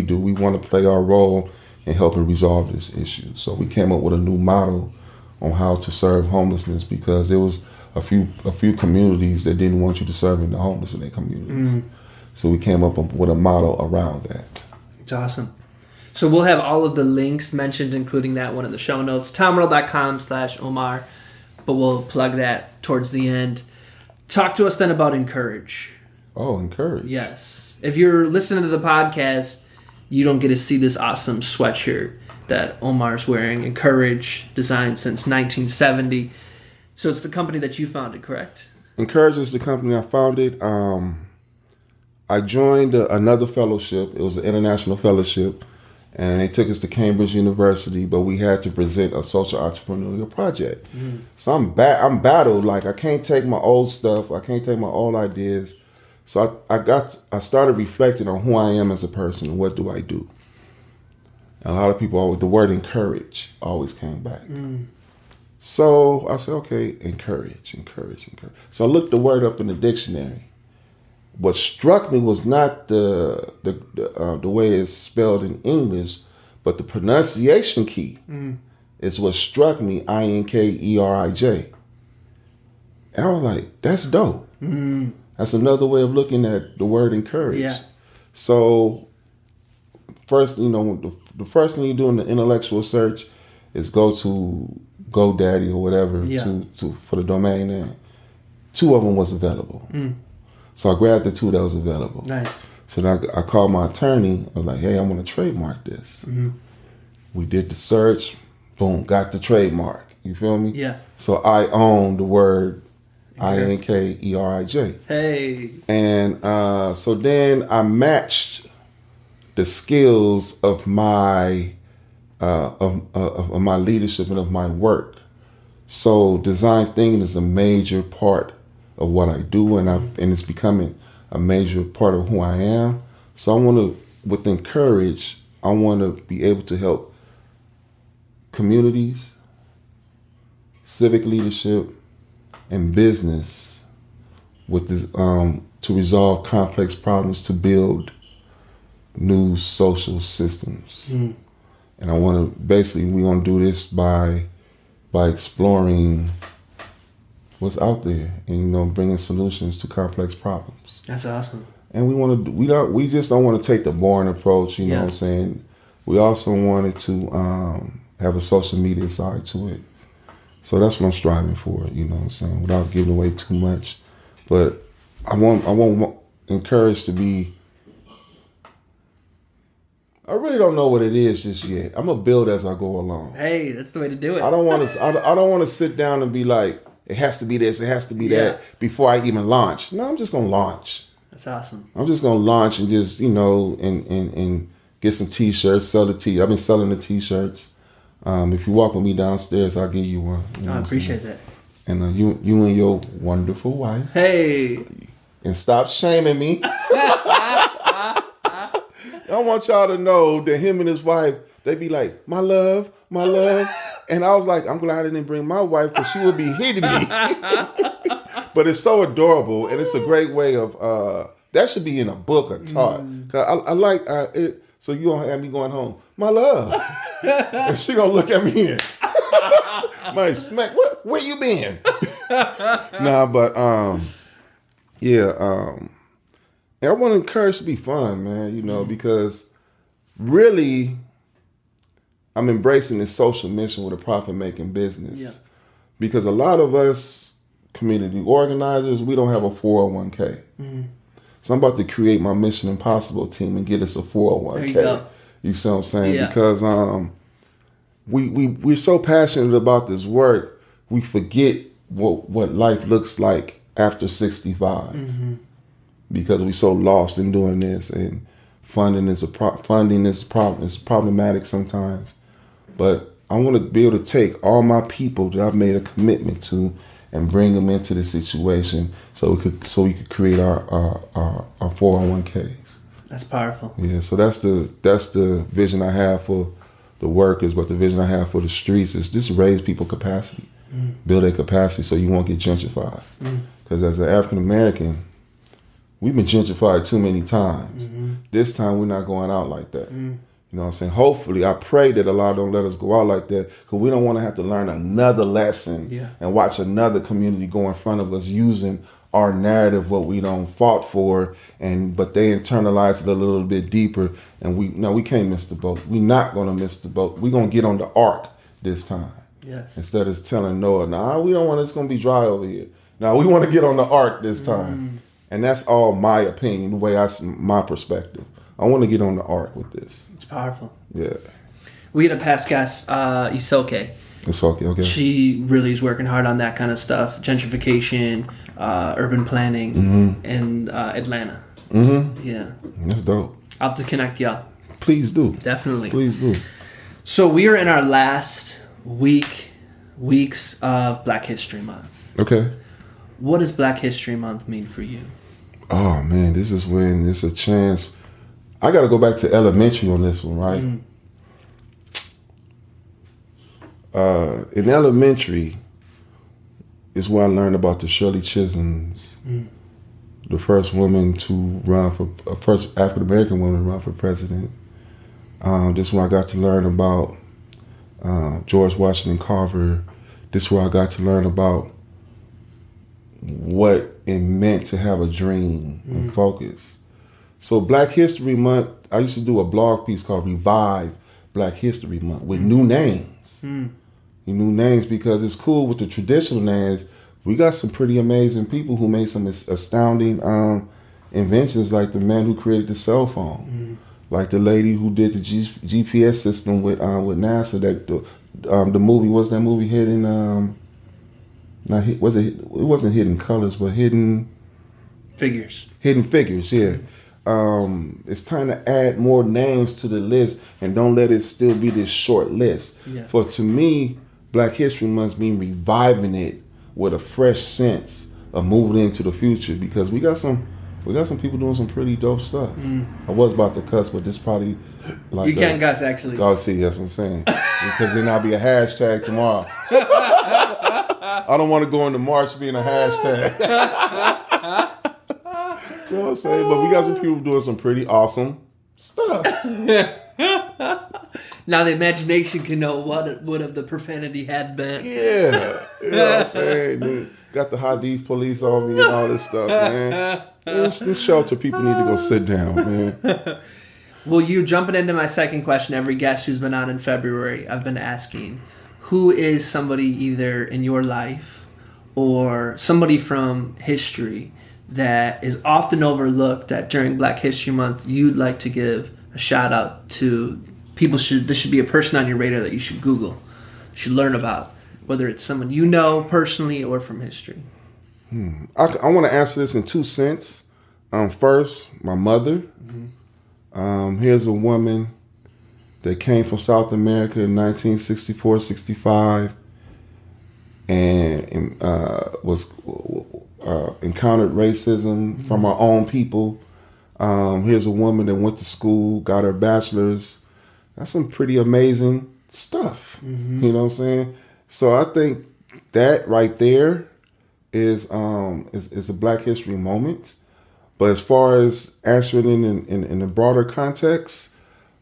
do. We want to play our role in helping resolve this issue. So we came up with a new model on how to serve homelessness, because there was a few communities that didn't want you to serve in the homeless in their communities. So we came up with a model around that. It's awesome. So we'll have all of the links mentioned, including that one in the show notes, tomworld.com/Umar, but we'll plug that towards the end. Talk to us then about INKERIJ. Oh, INKERIJ. Yes. If you're listening to the podcast, you don't get to see this awesome sweatshirt that Umar's wearing. INKERIJ, designed since 1970. So it's the company that you founded, correct? INKERIJ is the company I founded. I joined another fellowship. It was an international fellowship, and they took us to Cambridge University, but we had to present a social entrepreneurial project. So I'm battled. Like, I can't take my old stuff. I can't take my old ideas. So I started reflecting on who I am as a person and what do I do. And a lot of people the word INKERIJ always came back. So I said, okay, INKERIJ. So I looked the word up in the dictionary. What struck me was not the way it's spelled in English, but the pronunciation key is what struck me. INKERIJ, and I was like, "That's dope." That's another way of looking at the word INKERIJ. Yeah. So first, the first thing you do in the intellectual search is go to GoDaddy or whatever for the domain name. 2 of them was available. So I grabbed the 2 that was available. Nice. So now I called my attorney. I was like, hey, I'm going to trademark this. We did the search. Boom, got the trademark. You feel me? Yeah. So I own the word INKERIJ. Hey. And so then I matched the skills of my of my leadership and of my work. So design thinking is a major part of what I do, and it's becoming a major part of who I am. So with INKERIJ, I want to be able to help communities, civic leadership, and business with this, to resolve complex problems, to build new social systems. And I want to we want to do this by exploring what's out there and bringing solutions to complex problems. That's awesome. And we just don't want to take the boring approach, you know what I'm saying? We also wanted to have a social media side to it. So that's what I'm striving for, you know what I'm saying, without giving away too much. But I want INKERIJ to be, I really don't know what it is just yet. I'm gonna build as I go along. Hey, that's the way to do it. I don't want to sit down and be like, it has to be this, it has to be that before I even launch. No, I'm just gonna launch. That's awesome. I'm just gonna launch and just and get some t-shirts, sell the t. I've been selling the t-shirts. If you walk with me downstairs, I'll give you one. You know I appreciate that. And you and your wonderful wife. Hey. And stop shaming me. I want y'all to know that him and his wife, they be like, my love. And I was like, I'm glad I didn't bring my wife because she would be hitting me. But it's so adorable, and it's a great way of, that should be in a book or taught. Cause I like it. So you don't have me going home, my love. And she gonna look at me and Might smack. What? Where you been? Nah, but yeah. And I want to encourage to be fun, man. You know, because really, I'm embracing this social mission with a profit-making business. Yeah. Because a lot of us community organizers, we don't have a 401k. So I'm about to create my Mission Impossible team and get us a 401k. There you go. You see what I'm saying? Yeah. Because we're so passionate about this work, we forget what life looks like after 65. Because we're so lost in doing this, and funding is problematic sometimes. But I want to be able to take all my people that I've made a commitment to and bring them into the situation, so we could create our 401ks. That's powerful. Yeah, so that's the vision I have for the workers, but the vision I have for the streets is just raise people capacity, build their capacity, so you won't get gentrified. Because as an African American, we've been gentrified too many times. This time we're not going out like that. You know what I'm saying? Hopefully, I pray that Allah don't let us go out like that, because we don't want to have to learn another lesson and watch another community go in front of us using our narrative, what we don't fought for, but they internalize it a little bit deeper, and we can't miss the boat. We're not going to miss the boat. We're going to get on the ark this time. Yes. Instead of telling Noah, nah, we don't want it's going to be dry over here. Now we want to get on the ark this time. And that's all my opinion, the way my perspective. I want to get on the ark with this. It's powerful. Yeah. We had a past guest, Isoke. Isoke, okay. She really is working hard on that kind of stuff, gentrification, urban planning, in Atlanta. Yeah. That's dope. I'll have to connect y'all. Please do. Definitely. Please do. So we are in our last weeks of Black History Month. Okay. What does Black History Month mean for you? Oh, man, this is when it's a chance. I got to go back to elementary on this one, right? In elementary is where I learned about the Shirley Chisholms, the first woman to run first African American woman to run for president. This is when I got to learn about George Washington Carver. This is where I got to learn about what it meant to have a dream and focus. So Black History Month, I used to do a blog piece called Revive Black History Month with new names. New names, because it's cool with the traditional names. We got some pretty amazing people who made some astounding inventions, like the man who created the cell phone, like the lady who did the GPS system with NASA. That the movie, what's that movie? Hidden, it wasn't Hidden Colors, but Hidden Figures. Hidden Figures, yeah. It's time to add more names to the list, and don't let it still be this short list. Yeah. For to me, Black History Month means reviving it with a fresh sense of moving into the future, because we got some people doing some pretty dope stuff. I was about to cuss, but this probably like you can't cuss, actually. Oh, see, that's what I'm saying. Because then I'll be a hashtag tomorrow. I don't want to go into March being a hashtag. You know what I'm saying? But we got some people doing some pretty awesome stuff. Now the imagination can know what would have the profanity had been. Yeah. You know what I'm saying? Then got the Hadith police on me and all this stuff, man. Them shelter people need to go sit down, man. Well, you jumping into my second question, every guest who's been on in February, I've been asking, who is somebody either in your life or somebody from history that is often overlooked that during Black History Month you'd like to give a shout out to? This should be a person on your radar that you should Google, should learn about, whether it's someone you know personally or from history. I want to answer this in two cents. First, my mother. Here's a woman that came from South America in 1964, 65, and was encountered racism from our own people. Here's a woman that went to school, got her bachelor's. That's some pretty amazing stuff. You know what I'm saying? So I think that right there is a Black History moment. But as far as answering in the broader context,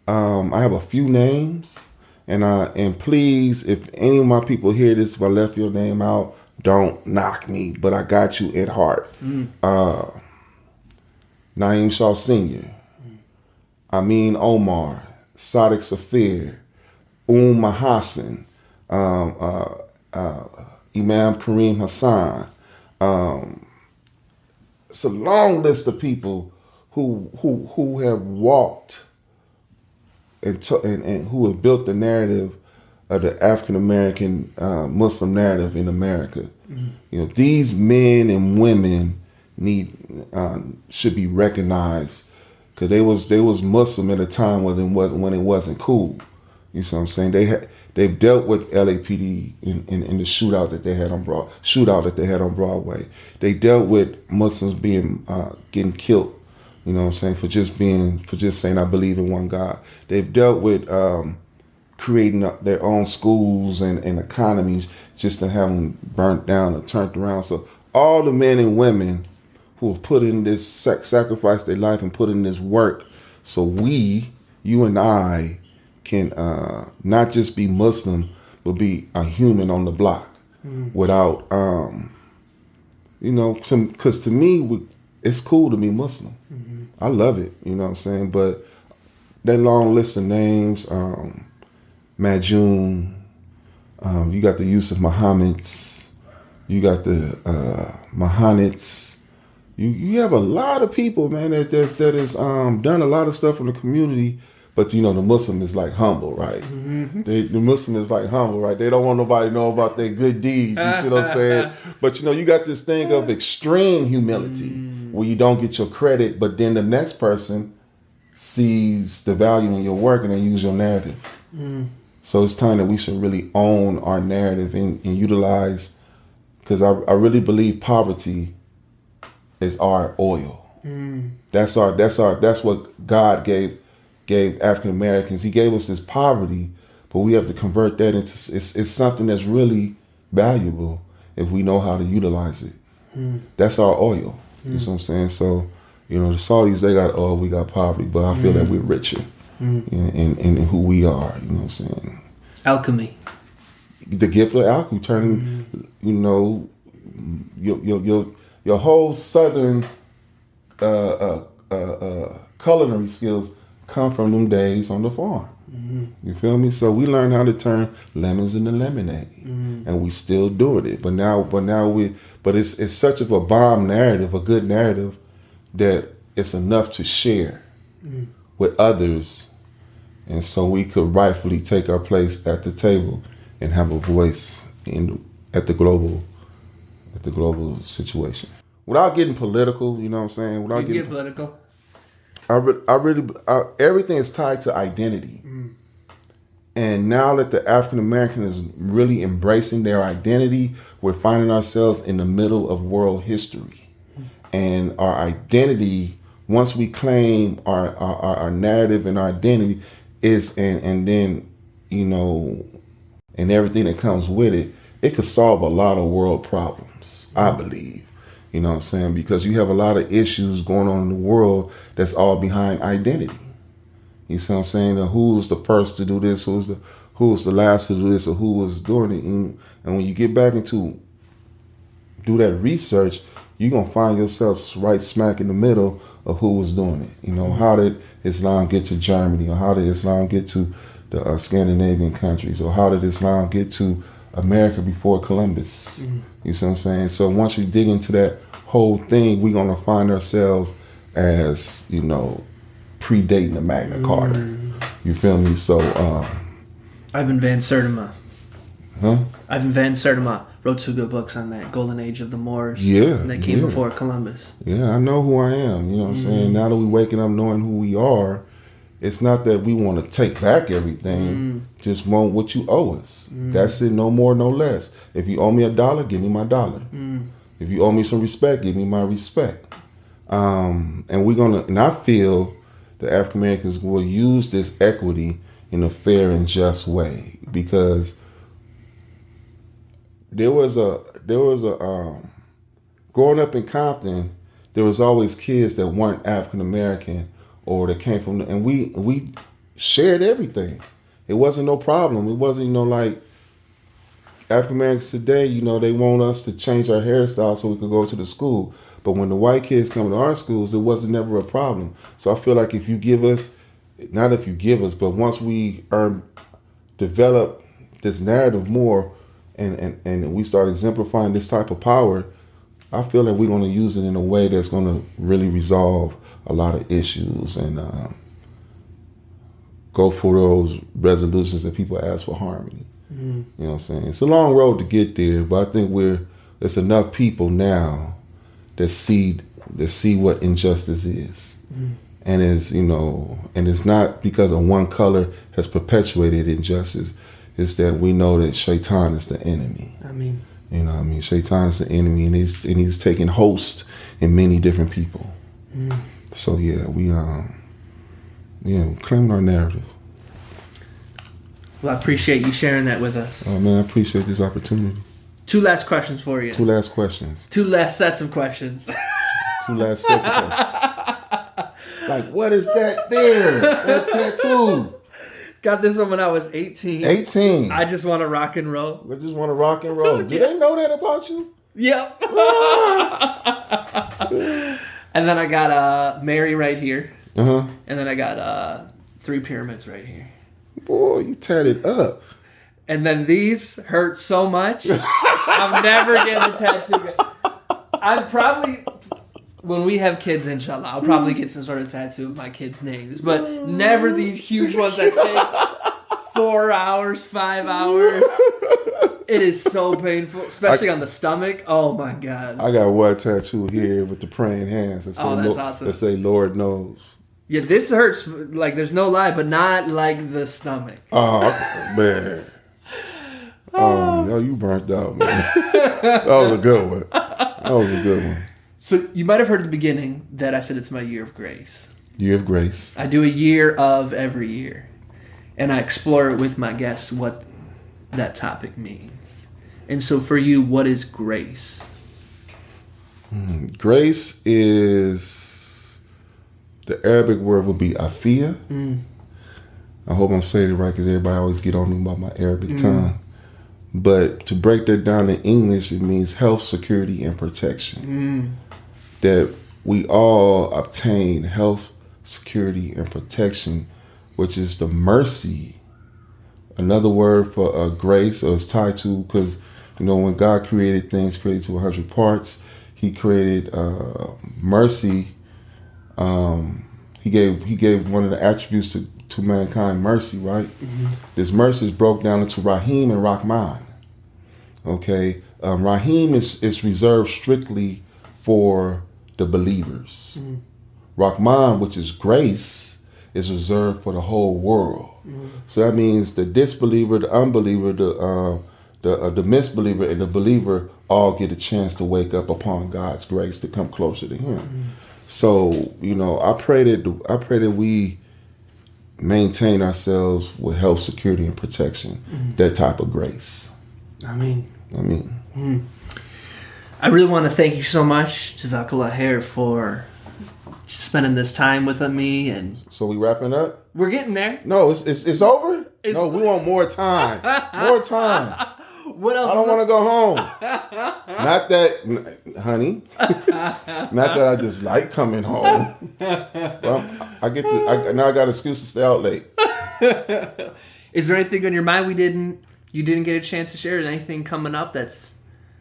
I have a few names, And please, if any of my people hear this, if I left your name out, don't knock me, but I got you at heart. Naeem Shaw Sr., Amin Omar, Sadiq Safir, Hassan, Imam Kareem Hassan. It's a long list of people who have walked and who have built the narrative of the African American Muslim narrative in America. You know, these men and women should be recognized, because they was Muslim at a time when it wasn't cool. You know what I'm saying? They've dealt with LAPD in the shootout that they had on Broadway. They dealt with Muslims being getting killed. You know what I'm saying, for just saying I believe in one God. They've dealt with creating their own schools and economies just to have them burnt down or turned around. So all the men and women who have put in this sacrificed their life and put in this work, so you and I can not just be Muslim, but be a human on the block without, because to me, it's cool to be Muslim. I love it, you know what I'm saying? But that long list of names, Majun, you got the Yusuf Muhammad's, you got the Mahanids. You have a lot of people, man, that has done a lot of stuff in the community. But the Muslim is like humble, right? The Muslim is like humble, right? They don't want nobody to know about their good deeds. You see what I'm saying? But you got this thing of extreme humility where you don't get your credit, but then the next person sees the value in your work and they use your narrative. So it's time that we should really own our narrative and utilize, because I really believe poverty is our oil. That's what God gave African Americans. He gave us this poverty, but we have to convert that into it's something that's really valuable if we know how to utilize it. That's our oil. You know what I'm saying? So, the Saudis, they got oil, we got poverty, but I feel that we're richer in who we are. You know what I'm saying? Alchemy. The gift of alchemy, turning, your whole southern culinary skills come from them days on the farm. You feel me? So we learned how to turn lemons into lemonade, and we still doing it. But it's such of a bomb narrative, a good narrative, that it's enough to share with others, and so we could rightfully take our place at the table and have a voice at the global situation. Without getting political, you know what I'm saying? Without getting political. Everything is tied to identity. And now that the African American is really embracing their identity, we're finding ourselves in the middle of world history. And our identity, once we claim our narrative and our identity, and then, and everything that comes with it, it could solve a lot of world problems, I believe. You know what I'm saying? Because you have a lot of issues going on in the world that's all behind identity. You see what I'm saying? Who was the first to do this? Who was the last to do this? Or who was doing it? And when you get back into do that research, you're going to find yourself right smack in the middle of who was doing it. How did Islam get to Germany? Or how did Islam get to the Scandinavian countries? Or how did Islam get to America before Columbus? You see what I'm saying? So once you dig into that whole thing, we're going to find ourselves as, predating the Magna Carta. You feel me? So, Ivan Van Sertima. Huh? Ivan Van Sertima wrote 2 good books on that Golden Age of the Moors. Yeah. That came before Columbus. Yeah, I know who I am. You know what I'm saying? Now that we're waking up knowing who we are, it's not that we want to take back everything, just want what you owe us. That's it, no more, no less. If you owe me $1, give me my dollar. If you owe me some respect, give me my respect. And I feel the African Americans will use this equity in a fair and just way, because there was a growing up in Compton, there was always kids that weren't African American or that came from, and we shared everything. it wasn't no problem. It wasn't, like African Americans today, they want us to change our hairstyle so we could go to the school. But when the white kids come to our schools, it wasn't never a problem. So I feel like if you give us, not if you give us, but once we develop this narrative more and we start exemplifying this type of power, I feel like we're going to use it in a way that's going to really resolve a lot of issues and go for those resolutions that people ask for harmony. You know what I'm saying? It's a long road to get there, but I think there's enough people now that see what injustice is. And and it's not because of one color has perpetuated injustice. It's that we know that Shaitan is the enemy. You know what I mean? Shaitan is the enemy, and he's taking host in many different people. So yeah, we claiming our narrative. Well, I appreciate you sharing that with us. Oh man, I appreciate this opportunity. 2 last questions for you. 2 last questions. 2 last sets of questions. 2 last sets of questions. Like, what is that there? That tattoo. Got this one when I was 18. 18. I just want to rock and roll. I just want to rock and roll. Do they know that about you? Yep. And then I got Mary right here. And then I got 3 pyramids right here. Boy, you tatted up. And then these hurt so much. I'm never getting a tattoo. I'm probably, when we have kids, inshallah, I'll probably get some sort of tattoo of my kids' names. But never these huge ones that take 4 hours, 5 hours. It is so painful, especially on the stomach. Oh my God. I got one tattoo here with the praying hands. That say, that's awesome. That say Lord knows. Yeah, this hurts, like there's no lie, but not like the stomach. Oh, man. Oh, you burnt out, man. That was a good one. So you might have heard at the beginning that I said it's my year of grace. Year of grace. I do a year of every year. And I explore it with my guests what that topic means. And so for you, what is grace? Grace is... The Arabic word would be afia. I hope I'm saying it right because everybody always get on me about my Arabic tongue. But to break that down in English, it means health, security, and protection. That we all obtain health, security, and protection, which is the mercy. Another word for grace, or it's tied to, because when God created things, created to 100 parts, He created mercy. He gave one of the attributes to mankind, mercy, right? This mercy is broke down into Rahim and Rahman. Okay, Rahim is reserved strictly for the believers. Rahman, which is grace, is reserved for the whole world. So that means the disbeliever, the unbeliever, the misbeliever, and the believer all get a chance to wake up upon God's grace to come closer to Him. So, I pray that we maintain ourselves with health, security, and protection. That type of grace. I really want to thank you so much, Jazakallah Khair, for spending this time with me. And so we wrapping up? We're getting there. No, it's over? No, we want more time. More time. What else? I don't want to go home. Not that, honey. Not that I just like coming home. Well, now I got an excuse to stay out late. Is there anything on your mind you didn't get a chance to share? Is anything coming up that's...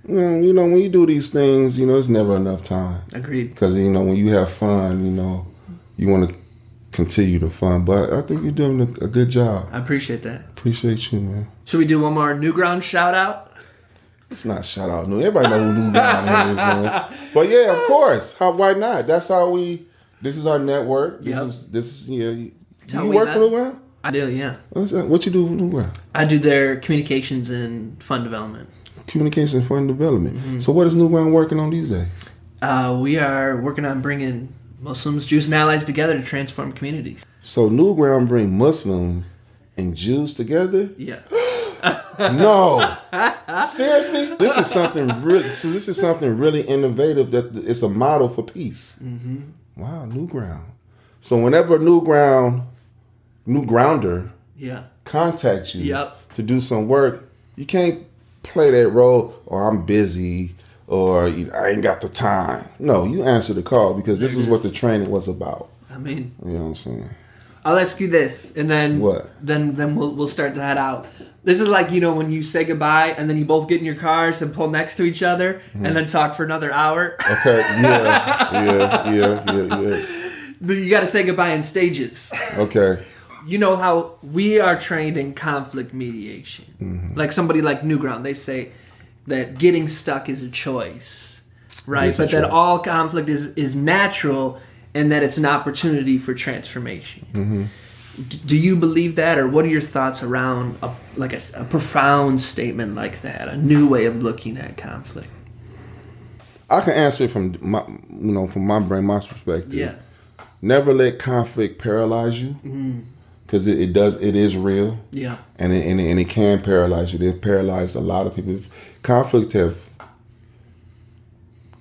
when you do these things, it's never enough time. Agreed. Because, when you have fun, you want to continue the fun. But I think you're doing a good job. I appreciate that. Appreciate you, man. Should we do one more New Ground shout out? It's not shout out. No, everybody know who New Ground is, man. But yeah, of course. Why not? That's how this is our network. This is do you work for New Ground? I do, yeah. What you do for New Ground? I do their communications and fund development. Communication and fund development. So what is New Ground working on these days? We are working on bringing Muslims, Jews, and allies together to transform communities. So New Ground bring Muslims and Jews together? Yeah. No. Seriously? This is something really innovative that it's a model for peace. Wow, New Ground. So whenever a new grounder contact you to do some work, you can't play that role, or I'm busy, or I ain't got the time. No, you answer the call, because this is what the training was about. I mean, you know what I'm saying? I'll ask you this, and then what? Then we'll start to head out. This is like, when you say goodbye and then you both get in your cars and pull next to each other and then talk for another hour. Okay, yeah. You got to say goodbye in stages. Okay. You know how we are trained in conflict mediation. Like somebody like Newground, they say that getting stuck is a choice, right? But that all conflict is natural, and that it's an opportunity for transformation. Do you believe that, or what are your thoughts around a profound statement like that, a new way of looking at conflict? I can answer it from my brain, my perspective. Yeah. Never let conflict paralyze you, because it is real. Yeah. And it can paralyze you. They've paralyzed a lot of people. Conflict have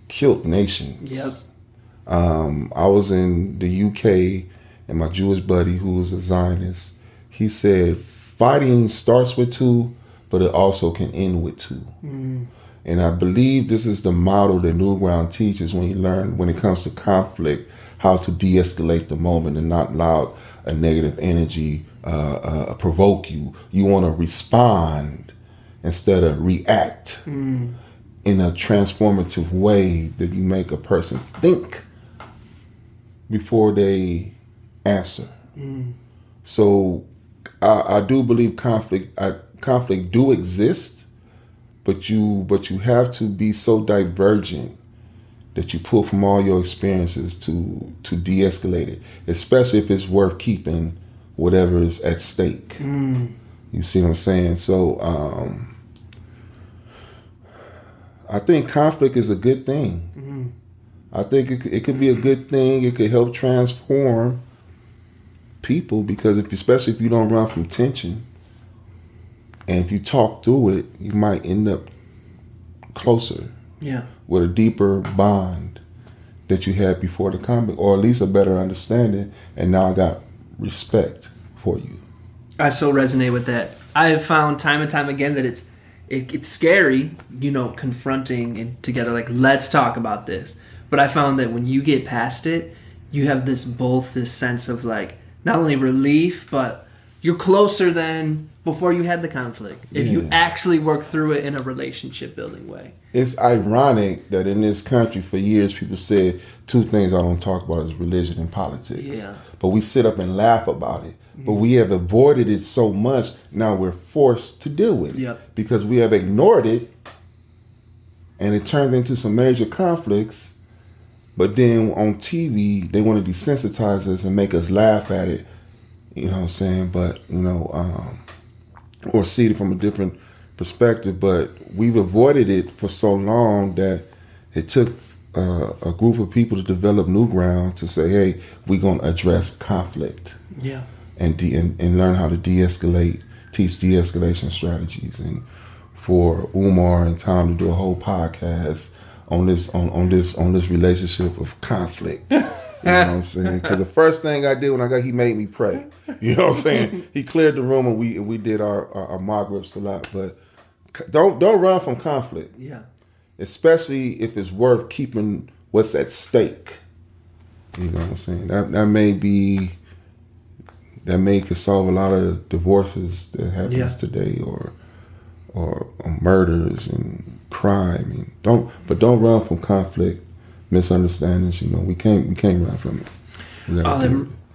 killed nations. Yep. I was in the UK, and my Jewish buddy, who was a Zionist, he said, fighting starts with two, but it also can end with two. And I believe this is the model that Newground teaches when it comes to conflict, how to de-escalate the moment and not allow a negative energy provoke you. You want to respond instead of react in a transformative way that you make a person think before they answer. So I do believe conflict do exist, but you have to be so divergent that you pull from all your experiences to de-escalate it, especially if it's worth keeping whatever is at stake. You see what I'm saying? So I think conflict is a good thing. I think it could be a good thing. It could help transform people, because especially if you don't run from tension, and if you talk through it, you might end up closer. Yeah. With a deeper bond that you had before the conflict, or at least a better understanding, and now I got respect for you. I so resonate with that. I have found time and time again that it's scary, confronting and together, like, let's talk about this. But I found that when you get past it, you have this sense of, like, not only relief, but you're closer than before you had the conflict, if you actually work through it in a relationship building way. It's ironic that in this country for years people said two things I don't talk about is religion and politics. Yeah. But we sit up and laugh about it. But we have avoided it so much, now we're forced to deal with it. Because we have ignored it, and it turned into some major conflicts. But then on TV, they want to desensitize us and make us laugh at it. You know what I'm saying? But, or see it from a different perspective. But we've avoided it for so long that it took a group of people to develop Newground to say, hey, we're going to address conflict. Yeah. And learn how to de-escalate, teach de-escalation strategies. And for Umar and Tom to do a whole podcast on this relationship of conflict. You know what I'm saying? Because the first thing I did when he made me pray. You know what I'm saying? He cleared the room, and we did our Maghrib Salat. But don't run from conflict. Yeah. Especially if it's worth keeping what's at stake. You know what I'm saying? That could solve a lot of divorces that happens today, or murders and crime. Don't run from conflict, misunderstandings. We can't run from it.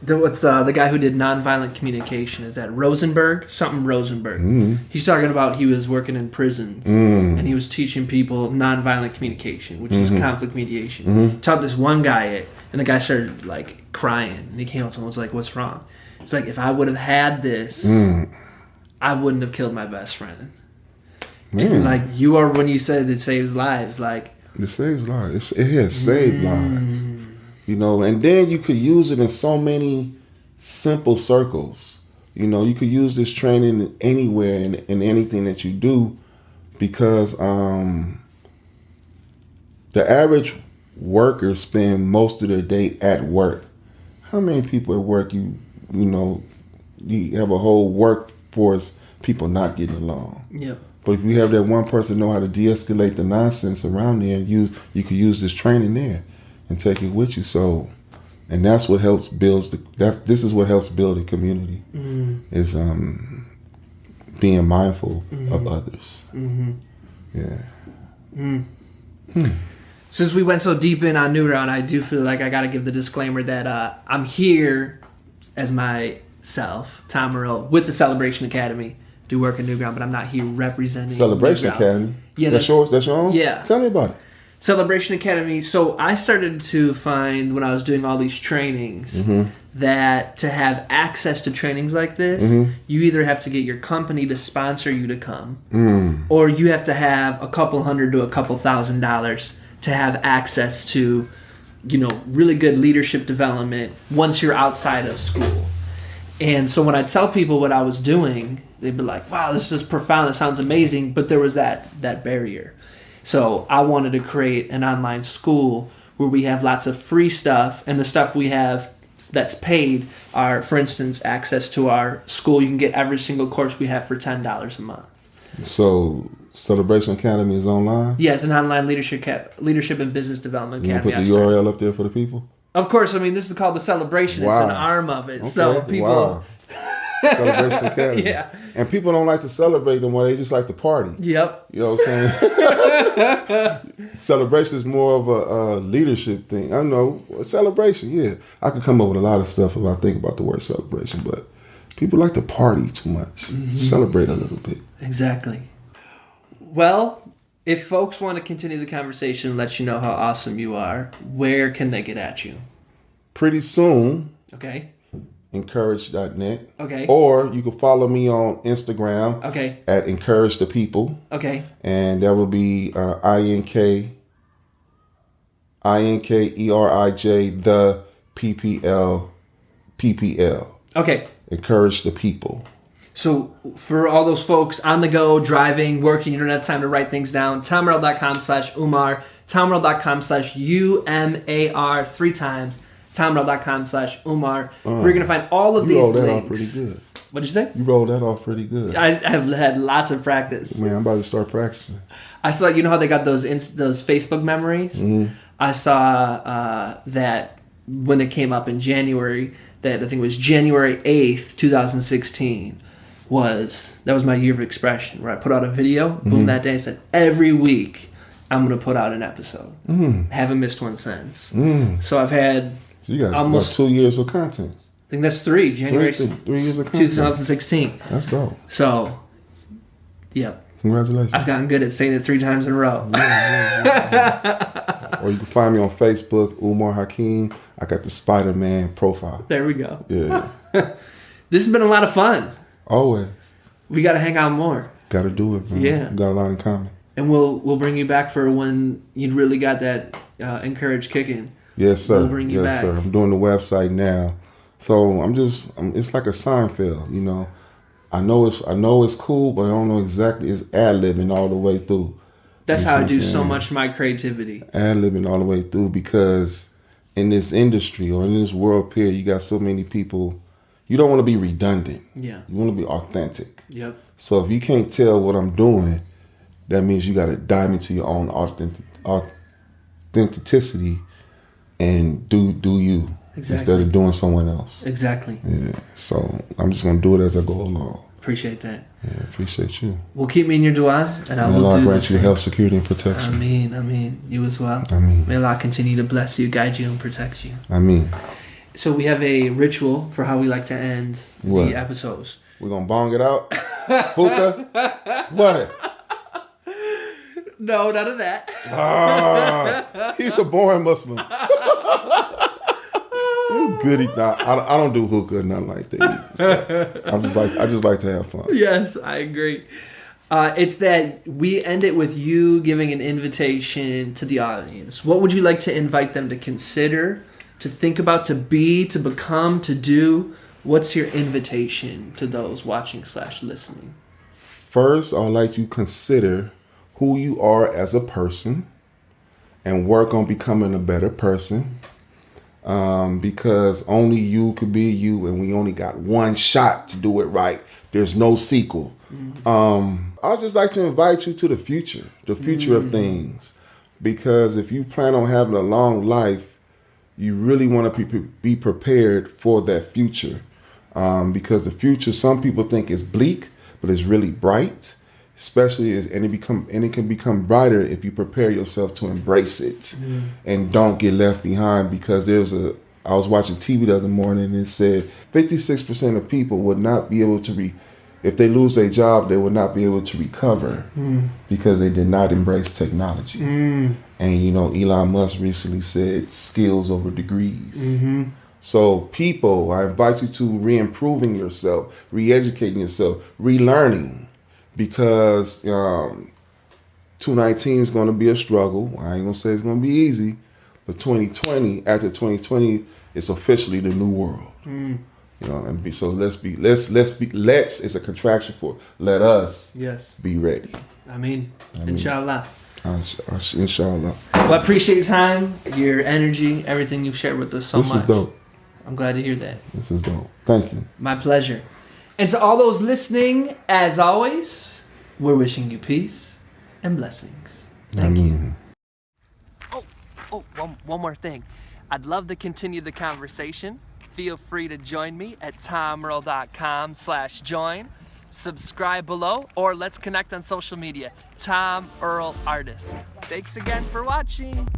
What's the guy who did nonviolent communication? Is that Rosenberg? Something Rosenberg. He's talking about he was working in prisons and he was teaching people nonviolent communication, which is conflict mediation. Taught this one guy it, and the guy started like crying, and he came up to him and was like, "What's wrong?" It's like, if I would have had this, I wouldn't have killed my best friend. And like you are, when you said it saves lives, like it saves lives. It has saved lives. And then you could use it in so many simple circles. You could use this training anywhere in anything that you do, because the average worker spend most of their day at work. How many people at work you you have a whole workforce, people not getting along. Yep. But if you have that one person know how to de-escalate the nonsense around there, you could use this training there and take it with you. So, and that's what helps this is what helps build a community, is being mindful of others. Yeah. Since we went so deep in on New Ground, I do feel like I got to give the disclaimer that I'm here as myself, Tom Morrell, with the Celebration Academy. Do work in New Ground, but I'm not here representing Celebration Academy. Yeah, that's yours. That's your own. Yeah. Tell me about it. Celebration Academy. So I started to find when I was doing all these trainings that to have access to trainings like this, you either have to get your company to sponsor you to come, or you have to have a couple $100 to a couple $1,000 to have access to, really good leadership development once you're outside of school. And so when I tell people what I was doing, they'd be like, wow, this is profound. It sounds amazing. But there was that barrier. So I wanted to create an online school where we have lots of free stuff. And the stuff we have that's paid are, for instance, access to our school. You can get every single course we have for $10 a month. So Celebration Academy is online? Yeah, it's an online leadership and business development academy. You put the URL up there for the people? Of course. I mean, this is called the Celebration. Wow. It's an arm of it. Okay. So people... Wow. Celebration Academy. Yeah. And people don't like to celebrate no more. They just like to party. Yep. You know what I'm saying? Celebration is more of a leadership thing. I know. A celebration, yeah. I could come up with a lot of stuff if I think about the word celebration, but people like to party too much. Celebrate a little bit. Exactly. Well, if folks want to continue the conversation and let you know how awesome you are, where can they get at you? Pretty soon. Okay. INKERIJ.net. Okay. Or you can follow me on Instagram. Okay. At INKERIJ the People. Okay. And that will be INKERIJ the PPL. Okay. INKERIJ the People. So for all those folks on the go, driving, working, you don't have time to write things down, TomMorrell.com/Umar, TomMorrell.com/UMAR 3 times, TomMorrell.com/Umar. We're going to find all of these rolled that links. off pretty good. What'd you say? You rolled that off pretty good. I have had lots of practice. Man, I'm about to start practicing. I saw, how they got those Facebook memories? I saw that when it came up in January, that I think it was January 8th, 2016, that was my year of expression, where I put out a video, boom, that day I said, every week I'm going to put out an episode. Haven't missed one since. So I've had you got almost 2 years of content. I think that's January 3 years of content. 2016. That's dope. So, yep. Congratulations. I've gotten good at saying it 3 times in a row. Or you can find me on Facebook, Umar Hakim. I got the Spider-Man profile. There we go. Yeah. This has been a lot of fun. Always. We got to hang out more. Got to do it, man. Yeah. We got a lot in common. And we'll bring you back for when you really got that INKERIJ kicking. Yes, sir. We'll bring you back. Sir. I'm doing the website now. So it's like a Seinfeld, I know it's cool, but I don't know exactly. It's ad-libbing all the way through. That's how I do so much of my creativity. Ad-libbing all the way through, because in this industry or in this world period, you got so many people. You don't want to be redundant. Yeah. You want to be authentic. Yep. So if you can't tell what I'm doing, that means you got to dive into your own authenticity and do you. Exactly. Instead of doing someone else. Exactly. Yeah. So I'm just gonna do it as I go along. Appreciate that. Yeah, appreciate you. Well, keep me in your du'as, and I May will Allah do grant the you same. health, security, and protection. Ameen. You as well. Ameen. May Allah continue to bless you, guide you, and protect you. Ameen. So we have a ritual for how we like to end the episodes. We're gonna bong it out. Hookah. What? No, none of that. He's a boring Muslim. You goody. Nah, I don't do hookah or nothing like that either, so I just like to have fun. Yes, I agree. It's that we end it with you giving an invitation to the audience. What would you like to invite them to consider, to think about, to be, to become, to do? What's your invitation to those watching/listening? First, I'd like you to consider who you are as a person and work on becoming a better person. because only you could be you, and we only got one shot to do it right. There's no sequel. I'd just like to invite you to the future of things, because if you plan on having a long life, you really want to be prepared for that future, because the future, some people think is bleak, but it's really bright. Especially and it can become brighter if you prepare yourself to embrace it and don't get left behind. Because I was watching TV the other morning, and it said 56% of people would not be able to if they lose their job, they would not be able to recover because they did not embrace technology. And Elon Musk recently said skills over degrees. So people, I invite you to re-improving yourself, re-educating yourself, relearning. Because 2019 is going to be a struggle. I ain't going to say it's going to be easy, but 2020, after 2020, it's officially the new world. So let's be is a contraction for let us be ready. I mean, inshallah. Inshallah. Well, I appreciate your time, your energy, everything you've shared with us so much. This is dope. I'm glad to hear that. This is dope. Thank you. My pleasure. And to all those listening, as always, we're wishing you peace and blessings. Thank you. One more thing. I'd love to continue the conversation. Feel free to join me at tomearl.com/join. Subscribe below, or let's connect on social media. Tom Earl Artist. Thanks again for watching.